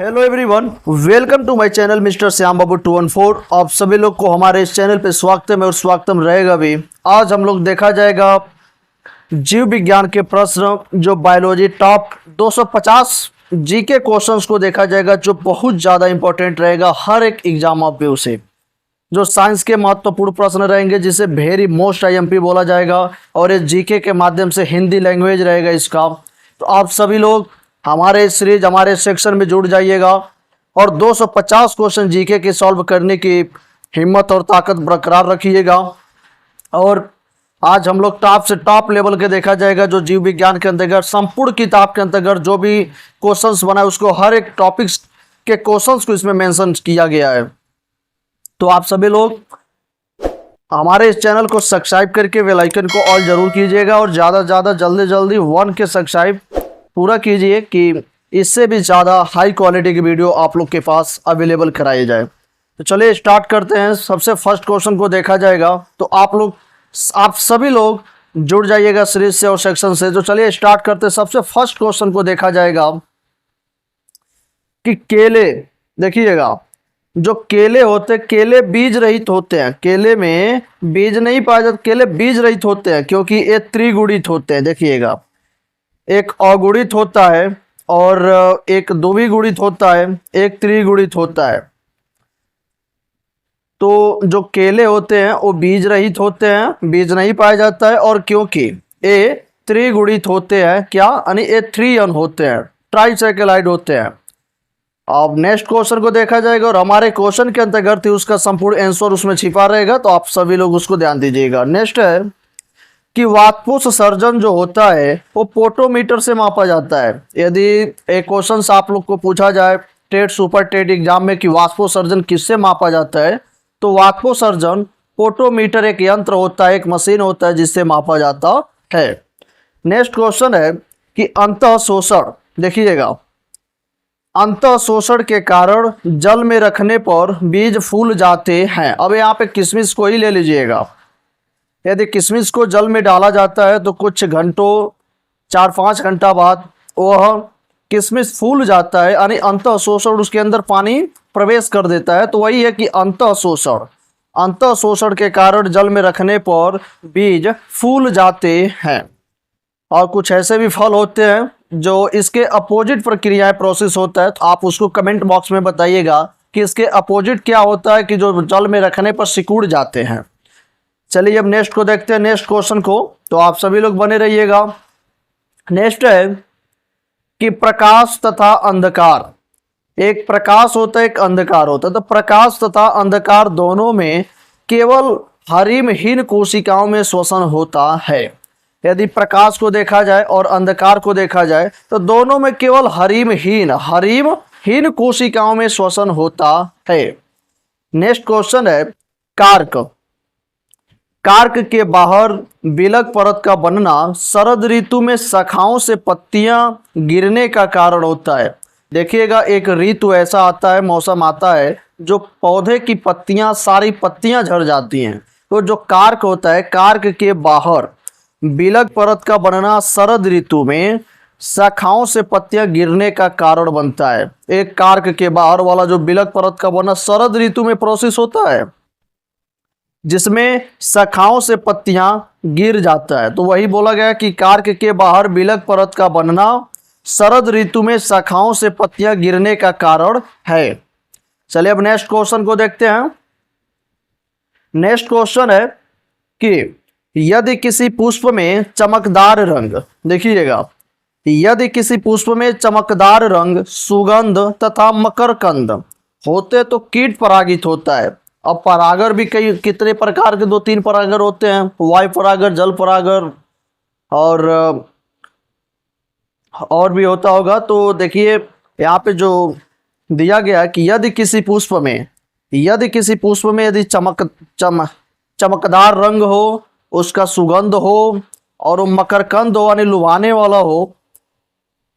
Hello everyone, welcome to my channel mister Shyam Babu 214। आप सभी लोग को हमारे इस चैनल पे स्वागतम है और स्वागतम रहेगा भी। आज हम लोग देखा जाएगा जीव विज्ञान के प्रश्न, जो बायोलॉजी टॉप 250 जीके क्वेश्चंस को देखा जाएगा, जो बहुत ज़्यादा इंपॉर्टेंट रहेगा हर एक एग्जाम ऑफ व्यू से। जो साइंस के महत्वपूर्ण प्रश्न रहेंगे, जिसे वेरी मोस्ट आईएमपी बोला जाएगा, और ये जीके के माध्यम से हिंदी लैंग्वेज रहेगा इसका। तो आप सभी लोग हमारे सीरीज, हमारे सेक्शन में जुड़ जाइएगा और 250 क्वेश्चन जीके के सॉल्व करने की हिम्मत और ताकत बरकरार रखिएगा। और आज हम लोग टॉप से टॉप लेवल के देखा जाएगा, जो जीव विज्ञान के अंतर्गत संपूर्ण किताब के अंतर्गत जो भी क्वेश्चंस बना है, उसको हर एक टॉपिक्स के क्वेश्चंस को इसमें मेंशन किया गया है। तो आप सभी लोग हमारे इस चैनल को सब्सक्राइब करके बेल आइकन को ऑल जरूर कीजिएगा और ज़्यादा से ज़्यादा जल्दी 1 के सब्सक्राइब पूरा कीजिए कि इससे भी ज़्यादा हाई क्वालिटी की वीडियो आप लोग के पास अवेलेबल कराई जाए। तो चलिए स्टार्ट करते हैं। सबसे फर्स्ट क्वेश्चन को देखा जाएगा, तो आप सभी लोग जुड़ जाइएगा सीरीज से और सेक्शन से। तो चलिए स्टार्ट करते हैं। सबसे फर्स्ट क्वेश्चन को देखा जाएगा कि केले, देखिएगा, जो केले होते हैं, केले बीज रहित होते हैं। केले में बीज नहीं पाए जाते, केले बीज रहित होते हैं क्योंकि ये त्रिगुणित होते हैं। देखिएगा, एक अगुणित होता है और एक द्विगुणित होता है, एक त्रिगुणित होता है। तो जो केले होते हैं वो बीज रहित होते हैं, बीज नहीं पाया जाता है, और क्योंकि ये त्रिगुणित होते हैं, क्या यानी ये 3 होते हैं, ट्राइसाइक्लाइड होते हैं। अब नेक्स्ट क्वेश्चन को देखा जाएगा और हमारे क्वेश्चन के अंतर्गत ही उसका संपूर्ण आंसर उसमें छिपा रहेगा, तो आप सभी लोग उसको ध्यान दीजिएगा। नेक्स्ट है कि वाष्पोत्सर्जन जो होता है वो पोटोमीटर से मापा जाता है। यदि एक क्वेश्चन आप लोग को पूछा जाए टेट, सुपर टेट एग्जाम में कि वाष्पोत्सर्जन किससे मापा जाता है, तो वाष्पोत्सर्जन पोटोमीटर एक यंत्र होता है, एक मशीन होता है जिससे मापा जाता है। नेक्स्ट क्वेश्चन है कि अंतः शोषण, देखिएगा, अंतः शोषण के कारण जल में रखने पर बीज फूल जाते हैं। अब यहाँ पे किशमिश को ही ले लीजिएगा। यदि किशमिश को जल में डाला जाता है तो कुछ घंटों, 4-5 घंटा बाद वह किशमिश फूल जाता है, यानी अंतः शोषण, उसके अंदर पानी प्रवेश कर देता है। तो वही है कि अंतः शोषण, अंतः शोषण के कारण जल में रखने पर बीज फूल जाते हैं। और कुछ ऐसे भी फल होते हैं जो इसके अपोजिट प्रक्रियाएं प्रोसेस होता है, तो आप उसको कमेंट बॉक्स में बताइएगा कि इसके अपोजिट क्या होता है कि जो जल में रखने पर सिकुड़ जाते हैं। चलिए अब नेक्स्ट को देखते हैं, नेक्स्ट क्वेश्चन को। तो आप सभी लोग बने रहिएगा। नेक्स्ट है कि प्रकाश तथा अंधकार, एक प्रकाश होता है, एक अंधकार होता है। तो प्रकाश तथा अंधकार दोनों में केवल हरिमहीन कोशिकाओं में श्वसन होता है। यदि प्रकाश को देखा जाए और अंधकार को देखा जाए तो दोनों में केवल हरिमहीन कोशिकाओं में श्वसन होता है। नेक्स्ट क्वेश्चन है कार्क, कार्क के बाहर बिलक परत का बनना शरद ऋतु में शाखाओं से पत्तियां गिरने का कारण होता है। देखिएगा, एक ऋतु ऐसा आता है, मौसम आता है, जो पौधे की पत्तियां, सारी पत्तियां झड़ जाती हैं। तो जो कार्क होता है, कार्क के बाहर बिलक परत का बनना शरद ऋतु में शाखाओं से पत्तियां गिरने का कारण बनता है। एक कार्क के बाहर वाला जो बिलक परत का बनना शरद ऋतु में प्रोसेस होता है, जिसमें शाखाओं से पत्तियां गिर जाता है। तो वही बोला गया कि कार्क के बाहर बिलक परत का बनना शरद ऋतु में शाखाओं से पत्तियां गिरने का कारण है। चलिए अब नेक्स्ट क्वेश्चन को देखते हैं। नेक्स्ट क्वेश्चन है कि यदि किसी पुष्प में चमकदार रंग, देखिएगा, यदि किसी पुष्प में चमकदार रंग, सुगंध तथा मकरकंद होते तो कीट परागित होता है। अब परागर भी कितने प्रकार के, 2-3 परागर होते हैं, वायु परागर, जल परागर और भी होता होगा। तो देखिए यहाँ पे जो दिया गया कि यदि किसी पुष्प में यदि चमकदार रंग हो, उसका सुगंध हो और वो मकरकंद हो यानी लुभाने वाला हो,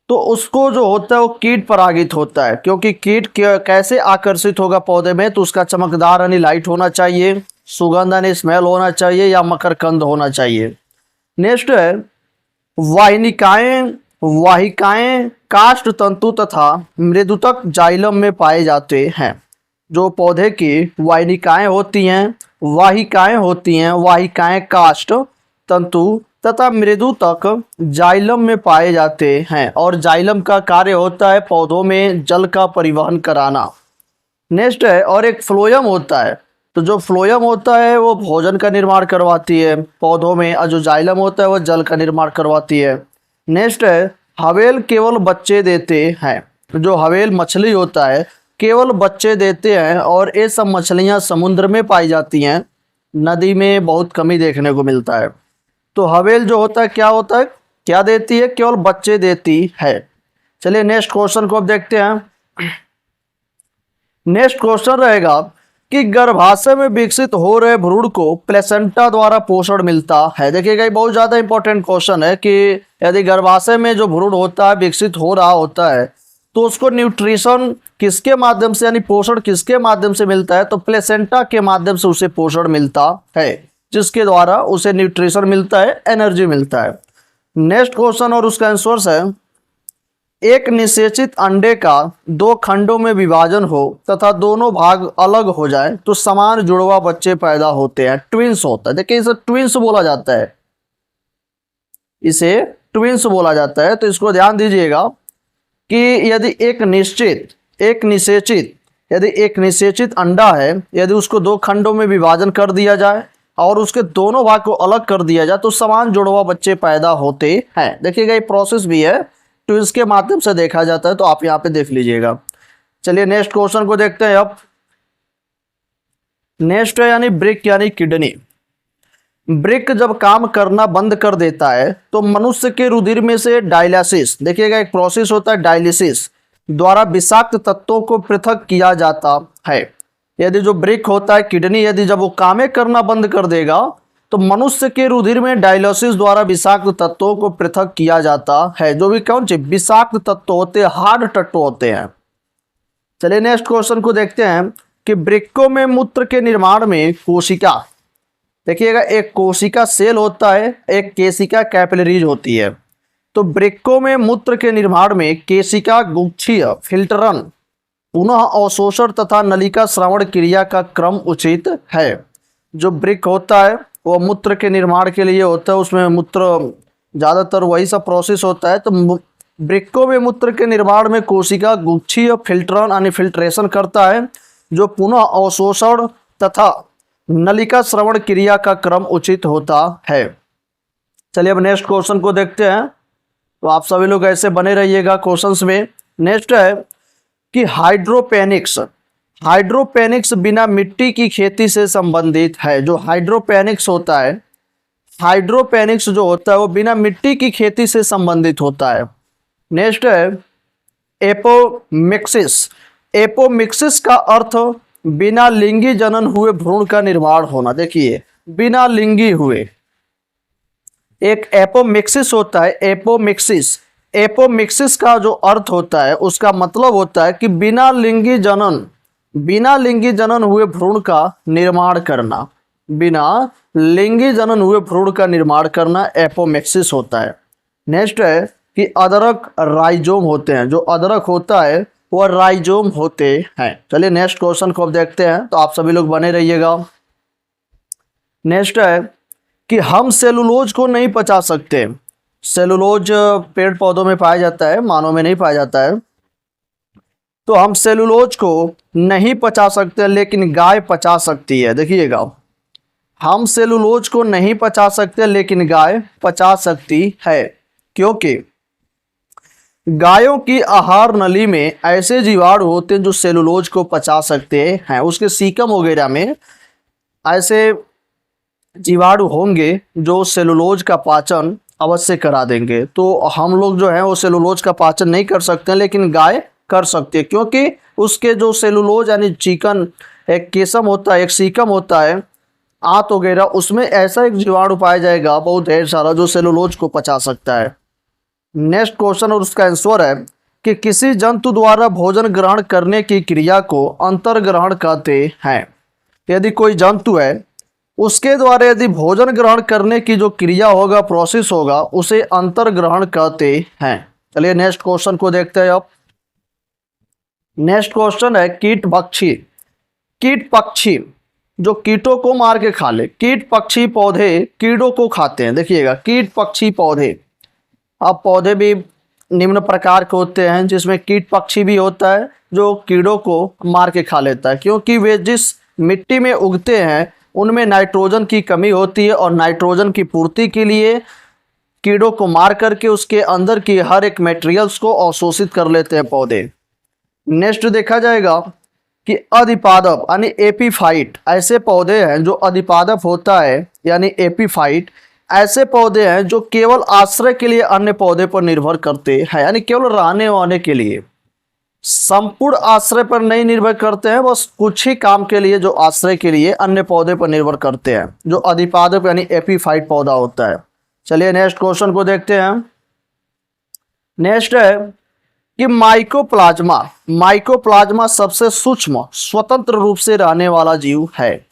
तो उसको जो होता है वो कीट परागित होता है। क्योंकि कीट कैसे आकर्षित होगा पौधे में, तो उसका चमकदार यानी लाइट होना चाहिए, सुगंध यानी स्मेल होना चाहिए, या मकरकंद होना चाहिए। नेक्स्ट है वाहिकाएं काष्ठ तंतु तथा मृदुतक जाइलम में पाए जाते हैं। जो पौधे की वाहिनिकाएं होती हैं, वाहिकाएं काष्ठ तंतु तथा मृदुतक जाइलम में पाए जाते हैं और जाइलम का कार्य होता है पौधों में जल का परिवहन कराना। नेक्स्ट है, और एक फ्लोएम होता है। तो जो फ्लोएम होता है वो भोजन का निर्माण करवाती है पौधों में, और जो जाइलम होता है वो जल का निर्माण करवाती है। नेक्स्ट है, हवेल केवल बच्चे देते हैं। जो हवेल मछली होता है केवल बच्चे देते हैं और ये सब मछलियां समुद्र में पाई जाती हैं, नदी में बहुत कम ही देखने को मिलता है। तो हवेल जो होता है क्या देती है? केवल बच्चे देती है। चलिए नेक्स्ट क्वेश्चन को अब देखते हैं। नेक्स्ट क्वेश्चन रहेगा कि गर्भाशय में विकसित हो रहे भ्रूण को प्लेसेंटा द्वारा पोषण मिलता है। देखिएगा ये बहुत ज़्यादा इंपॉर्टेंट क्वेश्चन है कि यदि गर्भाशय में जो भ्रूण होता है विकसित हो रहा होता है तो उसको न्यूट्रिशन किसके माध्यम से यानी पोषण किसके माध्यम से मिलता है? तो प्लेसेंटा के माध्यम से उसे पोषण मिलता है, जिसके द्वारा उसे न्यूट्रिशन मिलता है, एनर्जी मिलता है। नेक्स्ट क्वेश्चन और उसका आंसर है, एक निषेचित अंडे का 2 खंडों में विभाजन हो तथा दोनों भाग अलग हो जाए तो समान जुड़वा बच्चे पैदा होते हैं, ट्विंस होता है। देखिए इसे ट्विंस बोला जाता है, तो इसको ध्यान दीजिएगा कि यदि एक निषेचित अंडा है, यदि उसको 2 खंडों में विभाजन कर दिया जाए और उसके दोनों भाग को अलग कर दिया जाए तो समान जुड़वा बच्चे पैदा होते हैं। देखिएगा ये प्रोसेस भी है, ट्विंस के माध्यम से देखा जाता है, तो आप यहाँ पे देख लीजिएगा। चलिए नेक्स्ट क्वेश्चन को देखते हैं अब। नेक्स्ट है यानी ब्रिक यानी किडनी। ब्रिक जब काम करना बंद कर देता है तो मनुष्य के रुधिर में से डायलिसिस, देखिएगा एक प्रोसेस होता है डायलिसिस द्वारा विषाक्त तत्वों को पृथक किया जाता है। यदि जो ब्रिक होता है किडनी, यदि जब वो काम करना बंद कर देगा तो मनुष्य के रुधिर में डायलिसिस द्वारा विषाक्त तत्वों को पृथक किया जाता है। जो भी कौन से विषाक्त तत्व होते हैं, हार्ड तत्व होते हैं। चलिए नेक्स्ट क्वेश्चन को देखते हैं कि वृक्कों में मूत्र के निर्माण में कोशिका, देखिएगा एक कोशिका सेल होता है, एक केशिका कैपिलरीज होती है। तो वृक्कों में मूत्र के निर्माण में केशिका गुच्छीय फिल्टरन पुनः अवशोषण तथा नलिका श्रवण क्रिया का क्रम उचित है। जो वृक्क होता है वो मूत्र के निर्माण के लिए होता है, उसमें मूत्र ज़्यादातर वही सब प्रोसेस होता है। तो वृक्कों में मूत्र के निर्माण में कोशिका गुच्छीय फिल्टरन यानी फिल्ट्रेशन करता है, जो पुनः अवशोषण तथा नलिका श्रवण क्रिया का क्रम उचित होता है। चलिए अब नेक्स्ट क्वेश्चन को देखते हैं। तो आप सभी लोग ऐसे बने रहिएगा क्वेश्चंस में। नेक्स्ट है कि हाइड्रोपेनिक्स बिना मिट्टी की खेती से संबंधित है। जो हाइड्रोपेनिक्स होता है, हाइड्रोपेनिक्स जो होता है वो बिना मिट्टी की खेती से संबंधित होता है। नेक्स्ट है एपोमिक्सिस का अर्थ बिना लिंगी जनन हुए भ्रूण का निर्माण होना। देखिए बिना लिंगी हुए एक एपोमिक्सिस होता है। एपोमिक्सिस का जो अर्थ होता है उसका मतलब होता है कि बिना लिंगी जनन हुए भ्रूण का निर्माण करना, बिना लिंगी जनन हुए भ्रूण का निर्माण करना एपोमिक्सिस होता है। नेक्स्ट है कि अदरक राइजोम होते हैं। जो अदरक होता है वो राइजोम होते हैं। चलिए नेक्स्ट क्वेश्चन को अब देखते हैं, तो आप सभी लोग बने रहिएगा। नेक्स्ट है कि हम सेलुलोज को नहीं पचा सकते। सेलुलोज पेड़ पौधों में पाया जाता है, मानव में नहीं पाया जाता है। तो हम सेलुलोज को नहीं पचा सकते लेकिन गाय पचा सकती है। देखिएगा हम सेलुलोज को नहीं पचा सकते लेकिन गाय पचा सकती है, क्योंकि गायों की आहार नली में ऐसे जीवाणु होते हैं जो सेलुलोज को पचा सकते हैं। उसके सीकम वगैरह में ऐसे जीवाणु होंगे जो सेलुलोज का पाचन अवश्य करा देंगे। तो हम लोग जो है वो सेलुलोज का पाचन नहीं कर सकते लेकिन गाय कर सकती है, क्योंकि उसके जो सेलुलोज यानी चिकन एक केसम होता है, एक सीकम होता है, आंत वगैरह, उसमें ऐसा एक जीवाणु पाया जाएगा बहुत ढेर सारा जो सेलुलोज को पचा सकता है। नेक्स्ट क्वेश्चन और उसका आंसर है कि किसी जंतु द्वारा भोजन ग्रहण करने की क्रिया को अंतर्ग्रहण कहते हैं। यदि कोई जंतु है उसके द्वारा यदि भोजन ग्रहण करने की जो क्रिया होगा, प्रोसेस होगा, उसे अंतर्ग्रहण कहते हैं। चलिए नेक्स्ट क्वेश्चन को देखते हैं अब। नेक्स्ट क्वेश्चन है कीट पक्षी। कीट पक्षी जो कीटों को मार के खा ले, कीट पक्षी पौधे कीड़ों को खाते हैं। देखिएगा कीट पक्षी पौधे, अब पौधे भी निम्न प्रकार के होते हैं जिसमें कीट पक्षी भी होता है जो कीड़ों को मार के खा लेता है, क्योंकि वे जिस मिट्टी में उगते हैं उनमें नाइट्रोजन की कमी होती है और नाइट्रोजन की पूर्ति के लिए कीड़ों को मार करके उसके अंदर की हर एक मटेरियल्स को अवशोषित कर लेते हैं पौधे। नेक्स्ट देखा जाएगा कि अधिपादप यानी एपीफाइट, ऐसे पौधे हैं जो अधिपादप होता है यानी एपीफाइट, ऐसे पौधे हैं जो केवल आश्रय के लिए अन्य पौधे पर निर्भर करते हैं, यानी केवल रहने वहने के लिए, संपूर्ण आश्रय पर नहीं निर्भर करते हैं, बस कुछ ही काम के लिए जो आश्रय के लिए अन्य पौधे पर निर्भर करते हैं, जो अधिपादप यानी एपीफाइट पौधा होता है। चलिए नेक्स्ट क्वेश्चन को देखते हैं। नेक्स्ट है कि माइकोप्लाज्मा, माइकोप्लाज्मा सबसे सूक्ष्म स्वतंत्र रूप से रहने वाला जीव है।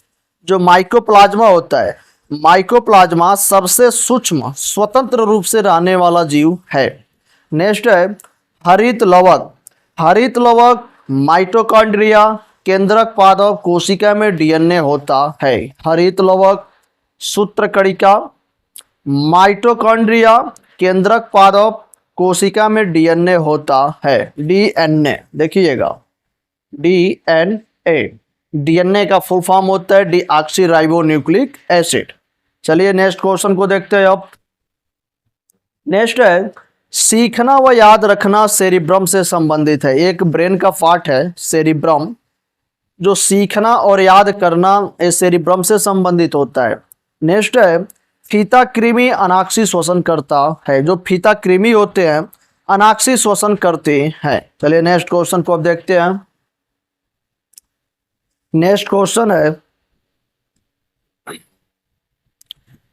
जो माइकोप्लाज्मा होता है, माइकोप्लाज्मा सबसे सूक्ष्म स्वतंत्र रूप से रहने वाला जीव है। नेक्स्ट है हरित लवक। हरित लवक माइटोकॉन्ड्रिया केंद्रक पादप कोशिका में डीएनए होता है। हरित लवक सूत्रकणिका माइटोकॉन्ड्रिया केंद्रक पादप कोशिका में डीएनए होता है। डीएनए देखिएगा, डीएनए, डीएनए का फुल फॉर्म होता है डीऑक्सीराइबोन्यूक्लिक एसिड। चलिए नेक्स्ट क्वेश्चन को देखते हैं अब। नेक्स्ट है सीखना व याद रखना सेरिब्रम से संबंधित है। एक ब्रेन का पार्ट है सेरिब्रम, जो सीखना और याद करना इस सेरिब्रम से संबंधित होता है। नेक्स्ट है फीता कृमि अनाक्षी श्वसन करता है। जो फीता कृमि होते हैं अनाक्षी श्वसन करते हैं। चलिए नेक्स्ट क्वेश्चन को अब देखते हैं। नेक्स्ट क्वेश्चन है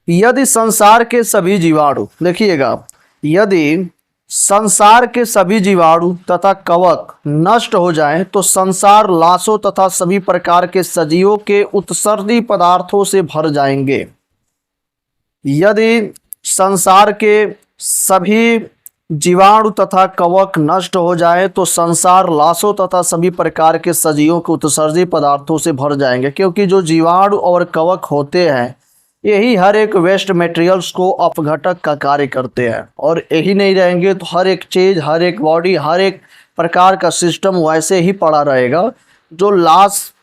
यदि संसार के सभी जीवाणु, देखिएगा, यदि संसार के सभी जीवाणु तथा कवक नष्ट हो जाएं तो संसार लाशों तथा सभी प्रकार के सजीवों के उत्सर्गी पदार्थों से भर जाएंगे। यदि संसार के सभी जीवाणु तथा कवक नष्ट हो जाए तो संसार लाशों तथा सभी प्रकार के सजीवों के उत्सर्जी पदार्थों से भर जाएंगे, क्योंकि जो जीवाणु और कवक होते हैं यही हर एक वेस्ट मटेरियल्स को अपघटक का कार्य करते हैं, और यही नहीं रहेंगे तो हर एक चीज़, हर एक बॉडी, हर एक प्रकार का सिस्टम वैसे ही पड़ा रहेगा। जो लाश,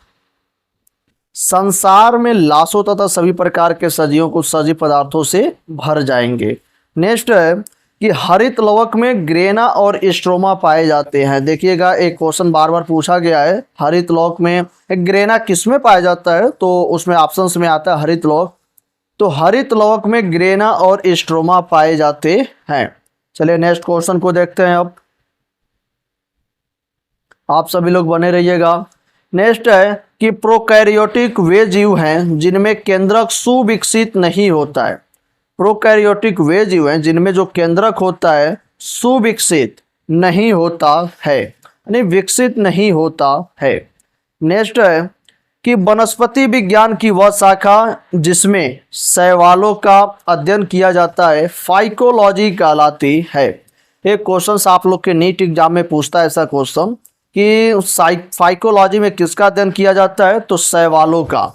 संसार में लाशों तथा सभी प्रकार के सजीवों को सजीव पदार्थों से भर जाएंगे। नेक्स्ट है कि हरित लवक में ग्रेना और स्ट्रोमा पाए जाते हैं। देखिएगा एक क्वेश्चन बार बार पूछा गया है, हरित लवक में ग्रेना किस में पाया जाता है, तो उसमें ऑप्शंस में आता है हरित लवक। तो हरित लवक में ग्रेना और स्ट्रोमा पाए जाते हैं। चलिए नेक्स्ट क्वेश्चन को देखते हैं अब। आप सभी लोग बने रहिएगा। नेक्स्ट है कि प्रोकैरियोटिक वे जीव हैं जिनमें केंद्रक सुविकसित नहीं होता है। प्रोकैरियोटिक वे जीव हैं जिनमें जो केंद्रक होता है सुविकसित नहीं होता है, यानी विकसित नहीं होता है। नेक्स्ट है कि वनस्पति विज्ञान की वह शाखा जिसमें शैवालों का अध्ययन किया जाता है फाइकोलॉजी कहलाती है। एक क्वेश्चन आप लोग के नीट एग्जाम में पूछता है ऐसा क्वेश्चन कि फाइकोलॉजी में किसका अध्ययन किया जाता है, तो शैवालों का।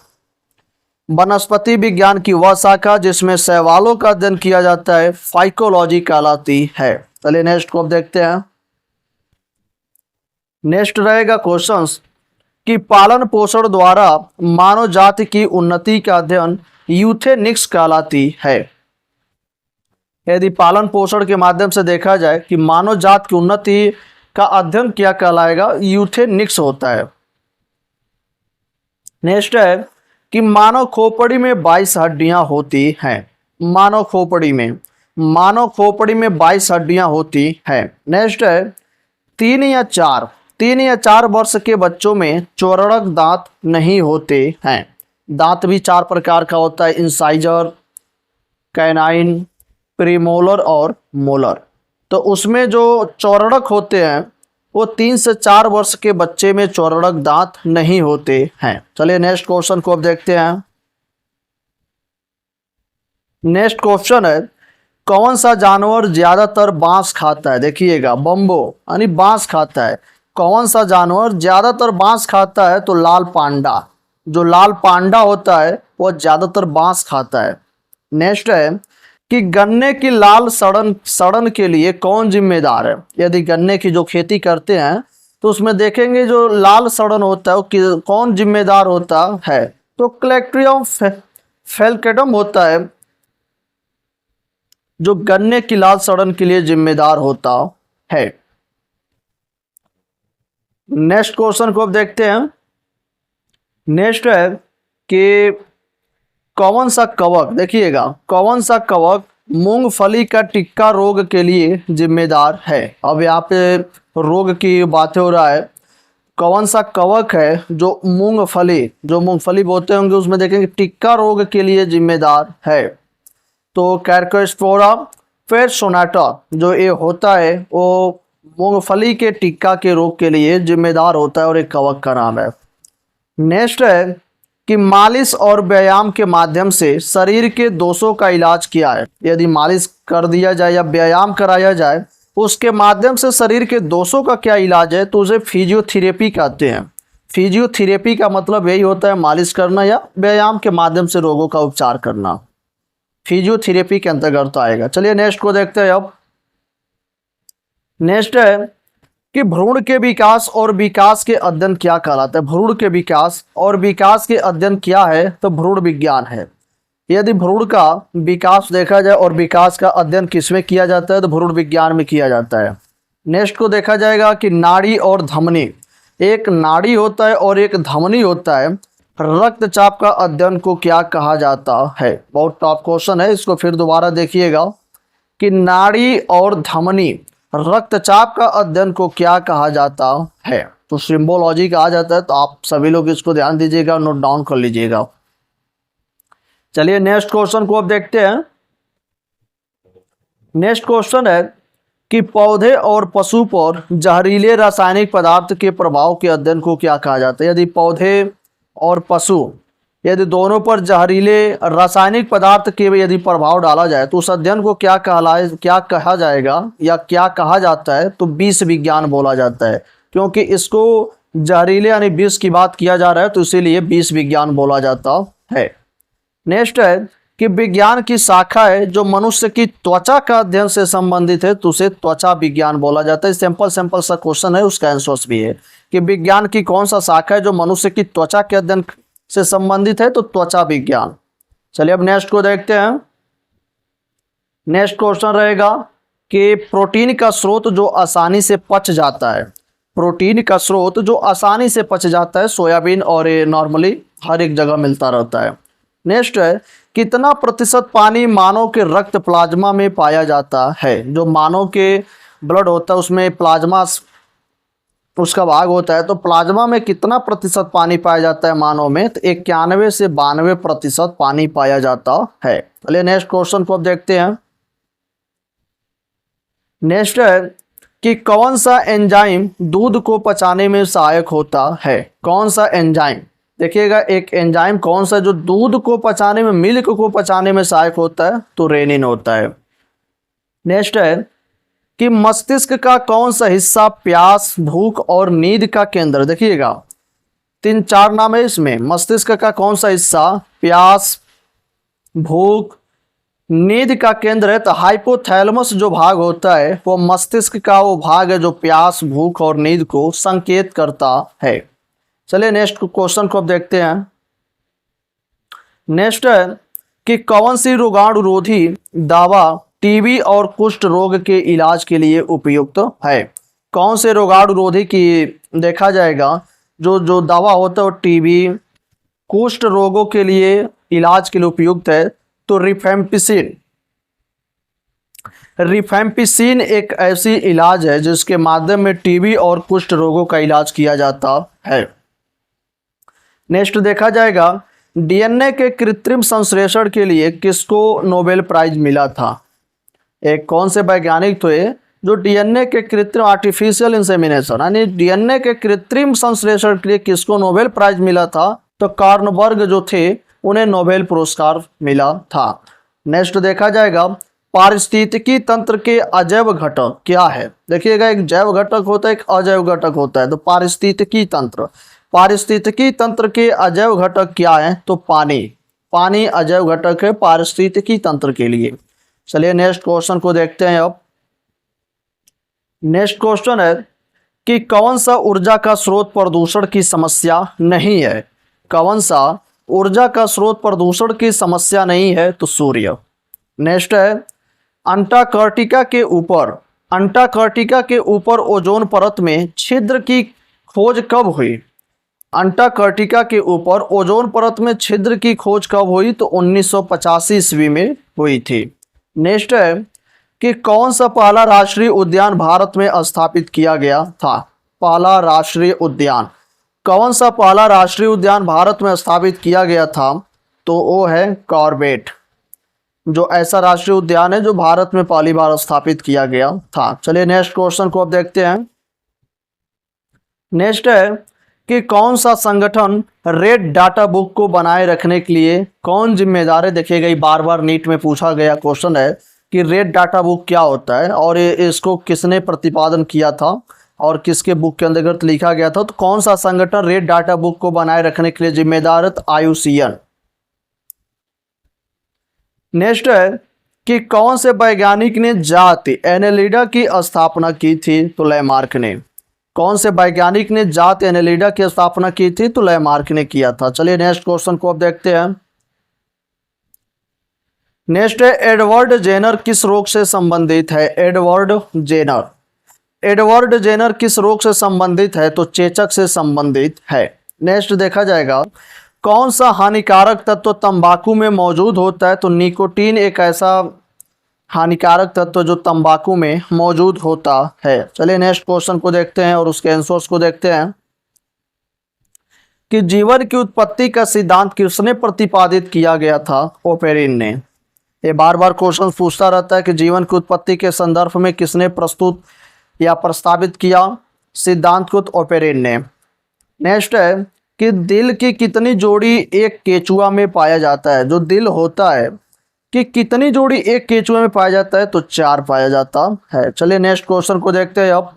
वनस्पति विज्ञान की वह शाखा जिसमें शैवालों का अध्ययन किया जाता है फाइकोलॉजी कहलाती है। चलिए नेक्स्ट को अब देखते हैं। नेक्स्ट रहेगा क्वेश्चंस कि पालन पोषण द्वारा मानव जाति की उन्नति का अध्ययन यूथेनिक्स कहलाती है। यदि पालन पोषण के माध्यम से देखा जाए कि मानव जाति की उन्नति का अध्ययन क्या कहलाएगा, यूथेनिक्स होता है। नेक्स्ट है कि मानव खोपड़ी में 22 हड्डियां होती हैं। मानव खोपड़ी में 22 हड्डियां होती हैं। नेक्स्ट है 3 या 4 वर्ष के बच्चों में चौरड़क दांत नहीं होते हैं। दांत भी 4 प्रकार का होता है, इंसाइजर, कैनाइन, प्रीमोलर और मोलर। तो उसमें जो चौरड़क होते हैं वो 3 से 4 वर्ष के बच्चे में चौरड़क दांत नहीं होते हैं। चलिए नेक्स्ट क्वेश्चन को अब देखते हैं। नेक्स्ट क्वेश्चन है कौन सा जानवर ज्यादातर बांस खाता है? देखिएगा, बम्बो यानी बांस खाता है। कौन सा जानवर ज्यादातर बांस खाता है? तो लाल पांडा। जो लाल पांडा होता है वह ज्यादातर बांस खाता है। नेक्स्ट है कि गन्ने की लाल सड़न सड़न के लिए कौन जिम्मेदार है? यदि गन्ने की जो खेती करते हैं तो उसमें देखेंगे जो लाल सड़न होता है वो कौन जिम्मेदार होता है? तो क्लैक्ट्रियम फेलकेडम होता है जो गन्ने की लाल सड़न के लिए जिम्मेदार होता है। नेक्स्ट क्वेश्चन को अब देखते हैं। नेक्स्ट है कि कौन सा कवक, देखिएगा, कौन सा कवक मूंगफली का टिक्का रोग के लिए जिम्मेदार है? अब यहाँ पे रोग की बातें हो रहा है। कौन सा कवक है जो मूंगफली बोते होंगे उसमें देखेंगे टिक्का रोग के लिए जिम्मेदार है? तो कैर्कोस्पोरा। फिर सोनाटा जो ये होता है वो मूंगफली के टिक्का के रोग के लिए जिम्मेदार होता है और एक कवक का नाम है। नेक्स्ट है कि मालिश और व्यायाम के माध्यम से शरीर के दोषों का इलाज क्या है? यदि मालिश कर दिया जाए या व्यायाम कराया जाए उसके माध्यम से शरीर के दोषों का क्या इलाज है? तो उसे फिजियोथेरेपी कहते हैं। फिजियोथेरेपी का मतलब यही होता है मालिश करना या व्यायाम के माध्यम से रोगों का उपचार करना, फिजियोथेरेपी के अंतर्गत आएगा। चलिए नेक्स्ट को देखते हैं। अब नेक्स्ट है कि भ्रूण के विकास और विकास के अध्ययन क्या कहलाता है? भ्रूण के विकास और विकास के अध्ययन क्या है? तो भ्रूण विज्ञान है। यदि भ्रूण का विकास देखा जाए और विकास का अध्ययन किसमें किया जाता है? तो भ्रूण विज्ञान में किया जाता है। नेक्स्ट को देखा जाएगा कि नाड़ी और धमनी, एक नाड़ी होता है और एक धमनी होता है, रक्तचाप का अध्ययन को क्या कहा जाता है? बहुत टॉप क्वेश्चन है, इसको फिर दोबारा देखिएगा कि नाड़ी और धमनी रक्तचाप का अध्ययन को क्या कहा जाता है? तो सिंबोलॉजी कहा जाता है। तो आप सभी लोग इसको ध्यान दीजिएगा, नोट डाउन कर लीजिएगा। चलिए नेक्स्ट क्वेश्चन को अब देखते हैं। नेक्स्ट क्वेश्चन है कि पौधे और पशु पर जहरीले रासायनिक पदार्थ के प्रभाव के अध्ययन को क्या कहा जाता है? यदि पौधे और पशु यदि दोनों पर जहरीले रासायनिक पदार्थ के यदि प्रभाव डाला जाए तो उस अध्ययन को क्या कहा जाएगा या क्या कहा जाता है? तो विष विज्ञान बोला जाता है, क्योंकि इसको जहरीले यानी विष की बात किया जा रहा है तो इसीलिए विष विज्ञान बोला जाता है। नेक्स्ट है कि विज्ञान की शाखा है जो मनुष्य की त्वचा का अध्ययन से संबंधित है तो उसे त्वचा विज्ञान बोला जाता है। सिंपल सा क्वेश्चन है, उसका आंसर भी है कि विज्ञान की कौन सा शाखा है जो मनुष्य की त्वचा के अध्ययन से संबंधित है? तो त्वचा विज्ञान। चलिए अब नेक्स्ट को देखते हैं। नेक्स्ट क्वेश्चन रहेगा कि प्रोटीन का स्रोत जो आसानी से पच जाता है, प्रोटीन का स्रोत जो आसानी से पच जाता है, सोयाबीन और ये नॉर्मली हर एक जगह मिलता रहता है। नेक्स्ट है कितना प्रतिशत पानी मानव के रक्त प्लाज्मा में पाया जाता है? जो मानव के ब्लड होता है उसमें प्लाज्मा उसका भाग होता है, तो प्लाज्मा में कितना प्रतिशत पानी पाया जाता है मानव में? तो 91 से 92% पानी पाया जाता है। चलिए नेक्स्ट क्वेश्चन को अब देखते हैं। नेक्स्ट है कि कौन सा एंजाइम दूध को पचाने में सहायक होता है? कौन सा एंजाइम? देखिएगा, एक एंजाइम कौन सा जो दूध को पचाने में, मिल्क को पचाने में सहायक होता है? तो रेनिन होता है। नेक्स्ट है कि मस्तिष्क का कौन सा हिस्सा प्यास, भूख और नींद का केंद्र? देखिएगा 3-4 नाम है इसमें। मस्तिष्क का कौन सा हिस्सा प्यास, भूख, नींद का केंद्र है? तो हाइपोथैलेमस जो भाग होता है वो मस्तिष्क का वो भाग है जो प्यास, भूख और नींद को संकेत करता है। चलिए नेक्स्ट क्वेश्चन को अब देखते हैं। नेक्स्ट है कि कौन सी रोगाणुरोधी दवा टीबी और कुष्ठ रोग के इलाज के लिए उपयुक्त है? कौन से रोगाणुरोधी की देखा जाएगा जो दवा होता है वो टीबी, कुष्ठ रोगों के लिए इलाज के लिए उपयुक्त है? तो रिफेम्पिसिन एक ऐसी इलाज है जिसके माध्यम में टीबी और कुष्ठ रोगों का इलाज किया जाता है। नेक्स्ट देखा जाएगा डीएनए के कृत्रिम संश्लेषण के लिए किसको नोबेल प्राइज मिला था? एक कौन से वैज्ञानिक थे जो डीएनए के कृत्रिम आर्टिफिशियल इंसेमिनेशन यानी डीएनए के कृत्रिम संश्लेषण के लिए किसको नोबेल प्राइज मिला था? तो कार्नबर्ग जो थे उन्हें नोबेल पुरस्कार मिला था। नेक्स्ट देखा जाएगा पारिस्थितिकी तंत्र के अजैव घटक क्या है? देखिएगा, एक जैव घटक होता है, एक अजैव घटक होता है। तो पारिस्थितिकी तंत्र, पारिस्थितिकी तंत्र के अजैव घटक क्या है? तो पानी, पानी अजैव घटक है पारिस्थितिकी तंत्र के लिए। चलिए नेक्स्ट क्वेश्चन को देखते हैं। अब नेक्स्ट क्वेश्चन है कि कौन सा ऊर्जा का स्रोत प्रदूषण की समस्या नहीं है? कौन सा ऊर्जा का स्रोत प्रदूषण की समस्या नहीं है? तो सूर्य। नेक्स्ट है अंटार्कटिका के ऊपर, अंटार्कटिका के ऊपर ओजोन परत में छिद्र की खोज कब हुई? अंटार्कटिका के ऊपर ओजोन परत में छिद्र की खोज कब हुई? तो 1985 ईस्वी में हुई थी। नेक्स्ट है कि कौन सा पहला राष्ट्रीय उद्यान भारत में स्थापित किया गया था? पहला राष्ट्रीय उद्यान, कौन सा पहला राष्ट्रीय उद्यान भारत में स्थापित किया गया था? तो वो है कॉर्बेट, जो ऐसा राष्ट्रीय उद्यान है जो भारत में पहली बार स्थापित किया गया था। चलिए नेक्स्ट क्वेश्चन को अब देखते हैं। नेक्स्ट है कि कौन सा संगठन रेड डाटा बुक को बनाए रखने के लिए कौन जिम्मेदार है? देखिएगा, ये बार बार नीट में पूछा गया क्वेश्चन है कि रेड डाटा बुक क्या होता है और इसको किसने प्रतिपादन किया था और किसके बुक के अंतर्गत लिखा गया था। तो कौन सा संगठन रेड डाटा बुक को बनाए रखने के लिए जिम्मेदार है? IUCN। नेक्स्ट है कि कौन से वैज्ञानिक ने जाति एनेलिडा की स्थापना की थी? तो लैमार्क ने। कौन से वैज्ञानिक ने जाति एनेलिडा की स्थापना की थी? तो लैमार्क ने किया था। चलिए नेक्स्ट क्वेश्चन को अब देखते हैं। नेक्स्ट है एडवर्ड जेनर किस रोग से संबंधित है? एडवर्ड जेनर, एडवर्ड जेनर किस रोग से संबंधित है? तो चेचक से संबंधित है। नेक्स्ट देखा जाएगा कौन सा हानिकारक तत्व तंबाकू में मौजूद होता है? तो निकोटीन एक ऐसा हानिकारक तत्व जो तंबाकू में मौजूद होता है। चलिए नेक्स्ट क्वेश्चन को देखते हैं और उसके आंसर्स को देखते हैं कि जीवन की उत्पत्ति का सिद्धांत किसने प्रतिपादित किया गया था? ओपेरिन ने। ये बार बार क्वेश्चन पूछता रहता है कि जीवन की उत्पत्ति के संदर्भ में किसने प्रस्तुत या प्रस्तावित किया सिद्धांत को? तो ओपेरिन ने। नेक्स्ट है कि दिल की कितनी जोड़ी एक केचुआ में पाया जाता है? जो दिल होता है कि कितनी जोड़ी एक केचुआ में पाया जाता है? तो 4 पाया जाता है। चलिए नेक्स्ट क्वेश्चन को देखते हैं। अब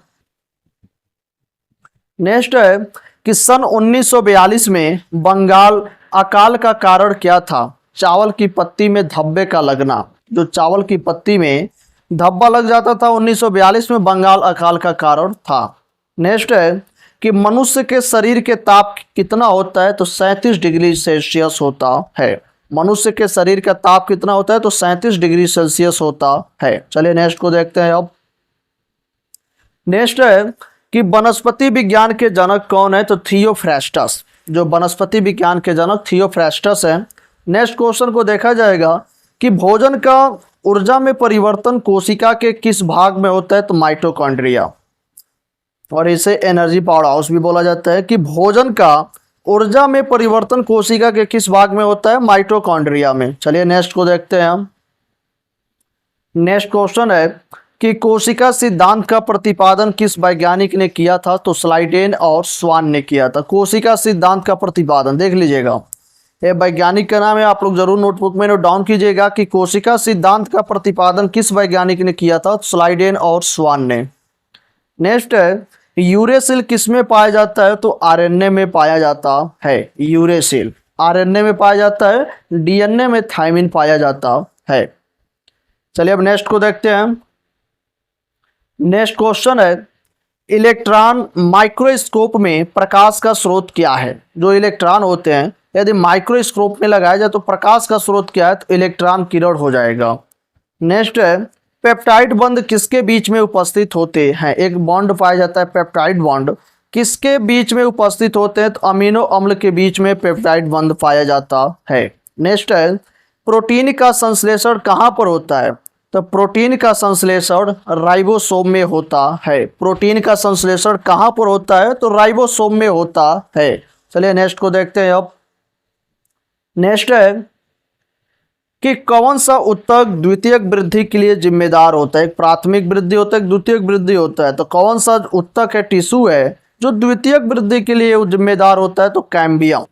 नेक्स्ट है कि सन 1942 में बंगाल अकाल का कारण क्या था? चावल की पत्ती में धब्बे का लगना, जो चावल की पत्ती में धब्बा लग जाता था 1942 में, बंगाल अकाल का कारण था। नेक्स्ट है कि मनुष्य के शरीर के ताप कितना होता है? तो 37 डिग्री सेल्सियस होता है। मनुष्य के शरीर का ताप कितना होता है? तो 37 डिग्री सेल्सियस होता है। चलिए नेक्स्ट को देखते हैं। अब नेक्स्ट है कि वनस्पति विज्ञान के जनक कौन है? तो थियोफ्रास्टस, जो वनस्पति विज्ञान के जनक थियोफ्रास्टस है। नेक्स्ट क्वेश्चन को देखा जाएगा कि भोजन का ऊर्जा में परिवर्तन कोशिका के किस भाग में होता है? तो माइटोकॉन्ड्रिया, और इसे एनर्जी पावर हाउस भी बोला जाता है। कि भोजन का ऊर्जा में परिवर्तन कोशिका के किस भाग में होता है? माइटोकॉन्ड्रिया में। चलिए नेक्स्ट को देखते हैं हम। नेक्स्ट क्वेश्चन है कि कोशिका सिद्धांत का प्रतिपादन किस वैज्ञानिक ने किया था? तो स्लाइडेन और स्वान ने किया था। कोशिका सिद्धांत का प्रतिपादन देख लीजिएगा, ये वैज्ञानिक का नाम है, आप लोग जरूर नोटबुक में नोट डाउन कीजिएगा कि कोशिका सिद्धांत का प्रतिपादन किस वैज्ञानिक ने किया था? स्लाइडेन और स्वान ने। नेक्स्ट है यूरेसिल किस में पाया जाता है? तो आरएनए में पाया जाता है। यूरेसिल आरएनए में पाया जाता है, डीएनए में थायमिन पाया जाता है। चलिए अब नेक्स्ट को देखते हैं। नेक्स्ट क्वेश्चन है इलेक्ट्रॉन माइक्रोस्कोप में प्रकाश का स्रोत क्या है? जो इलेक्ट्रॉन होते हैं यदि माइक्रोस्कोप में लगाया जाए तो प्रकाश का स्रोत क्या है? तो इलेक्ट्रॉन किरण हो जाएगा। नेक्स्ट है पेप्टाइड बंध किसके बीच में उपस्थित होते हैं? एक बॉन्ड पाया जाता है पेप्टाइड बॉन्ड, किसके बीच में उपस्थित होते हैं? तो अमीनो अम्ल के बीच में पेप्टाइड बंध पाया जाता है। नेक्स्ट है प्रोटीन का संश्लेषण कहाँ पर होता है? तो प्रोटीन का संश्लेषण राइबोसोम में होता है। प्रोटीन का संश्लेषण कहाँ पर होता है? तो राइबोसोम में होता है। चलिए नेक्स्ट को देखते हैं। अब नेक्स्ट है कि कौन सा ऊतक द्वितीयक वृद्धि के लिए जिम्मेदार होता है? एक प्राथमिक वृद्धि होता है, एक द्वितीयक वृद्धि होता है। तो कौन सा ऊतक है, टिश्यू है जो द्वितीयक वृद्धि के लिए जिम्मेदार होता है? तो कैम्बियम।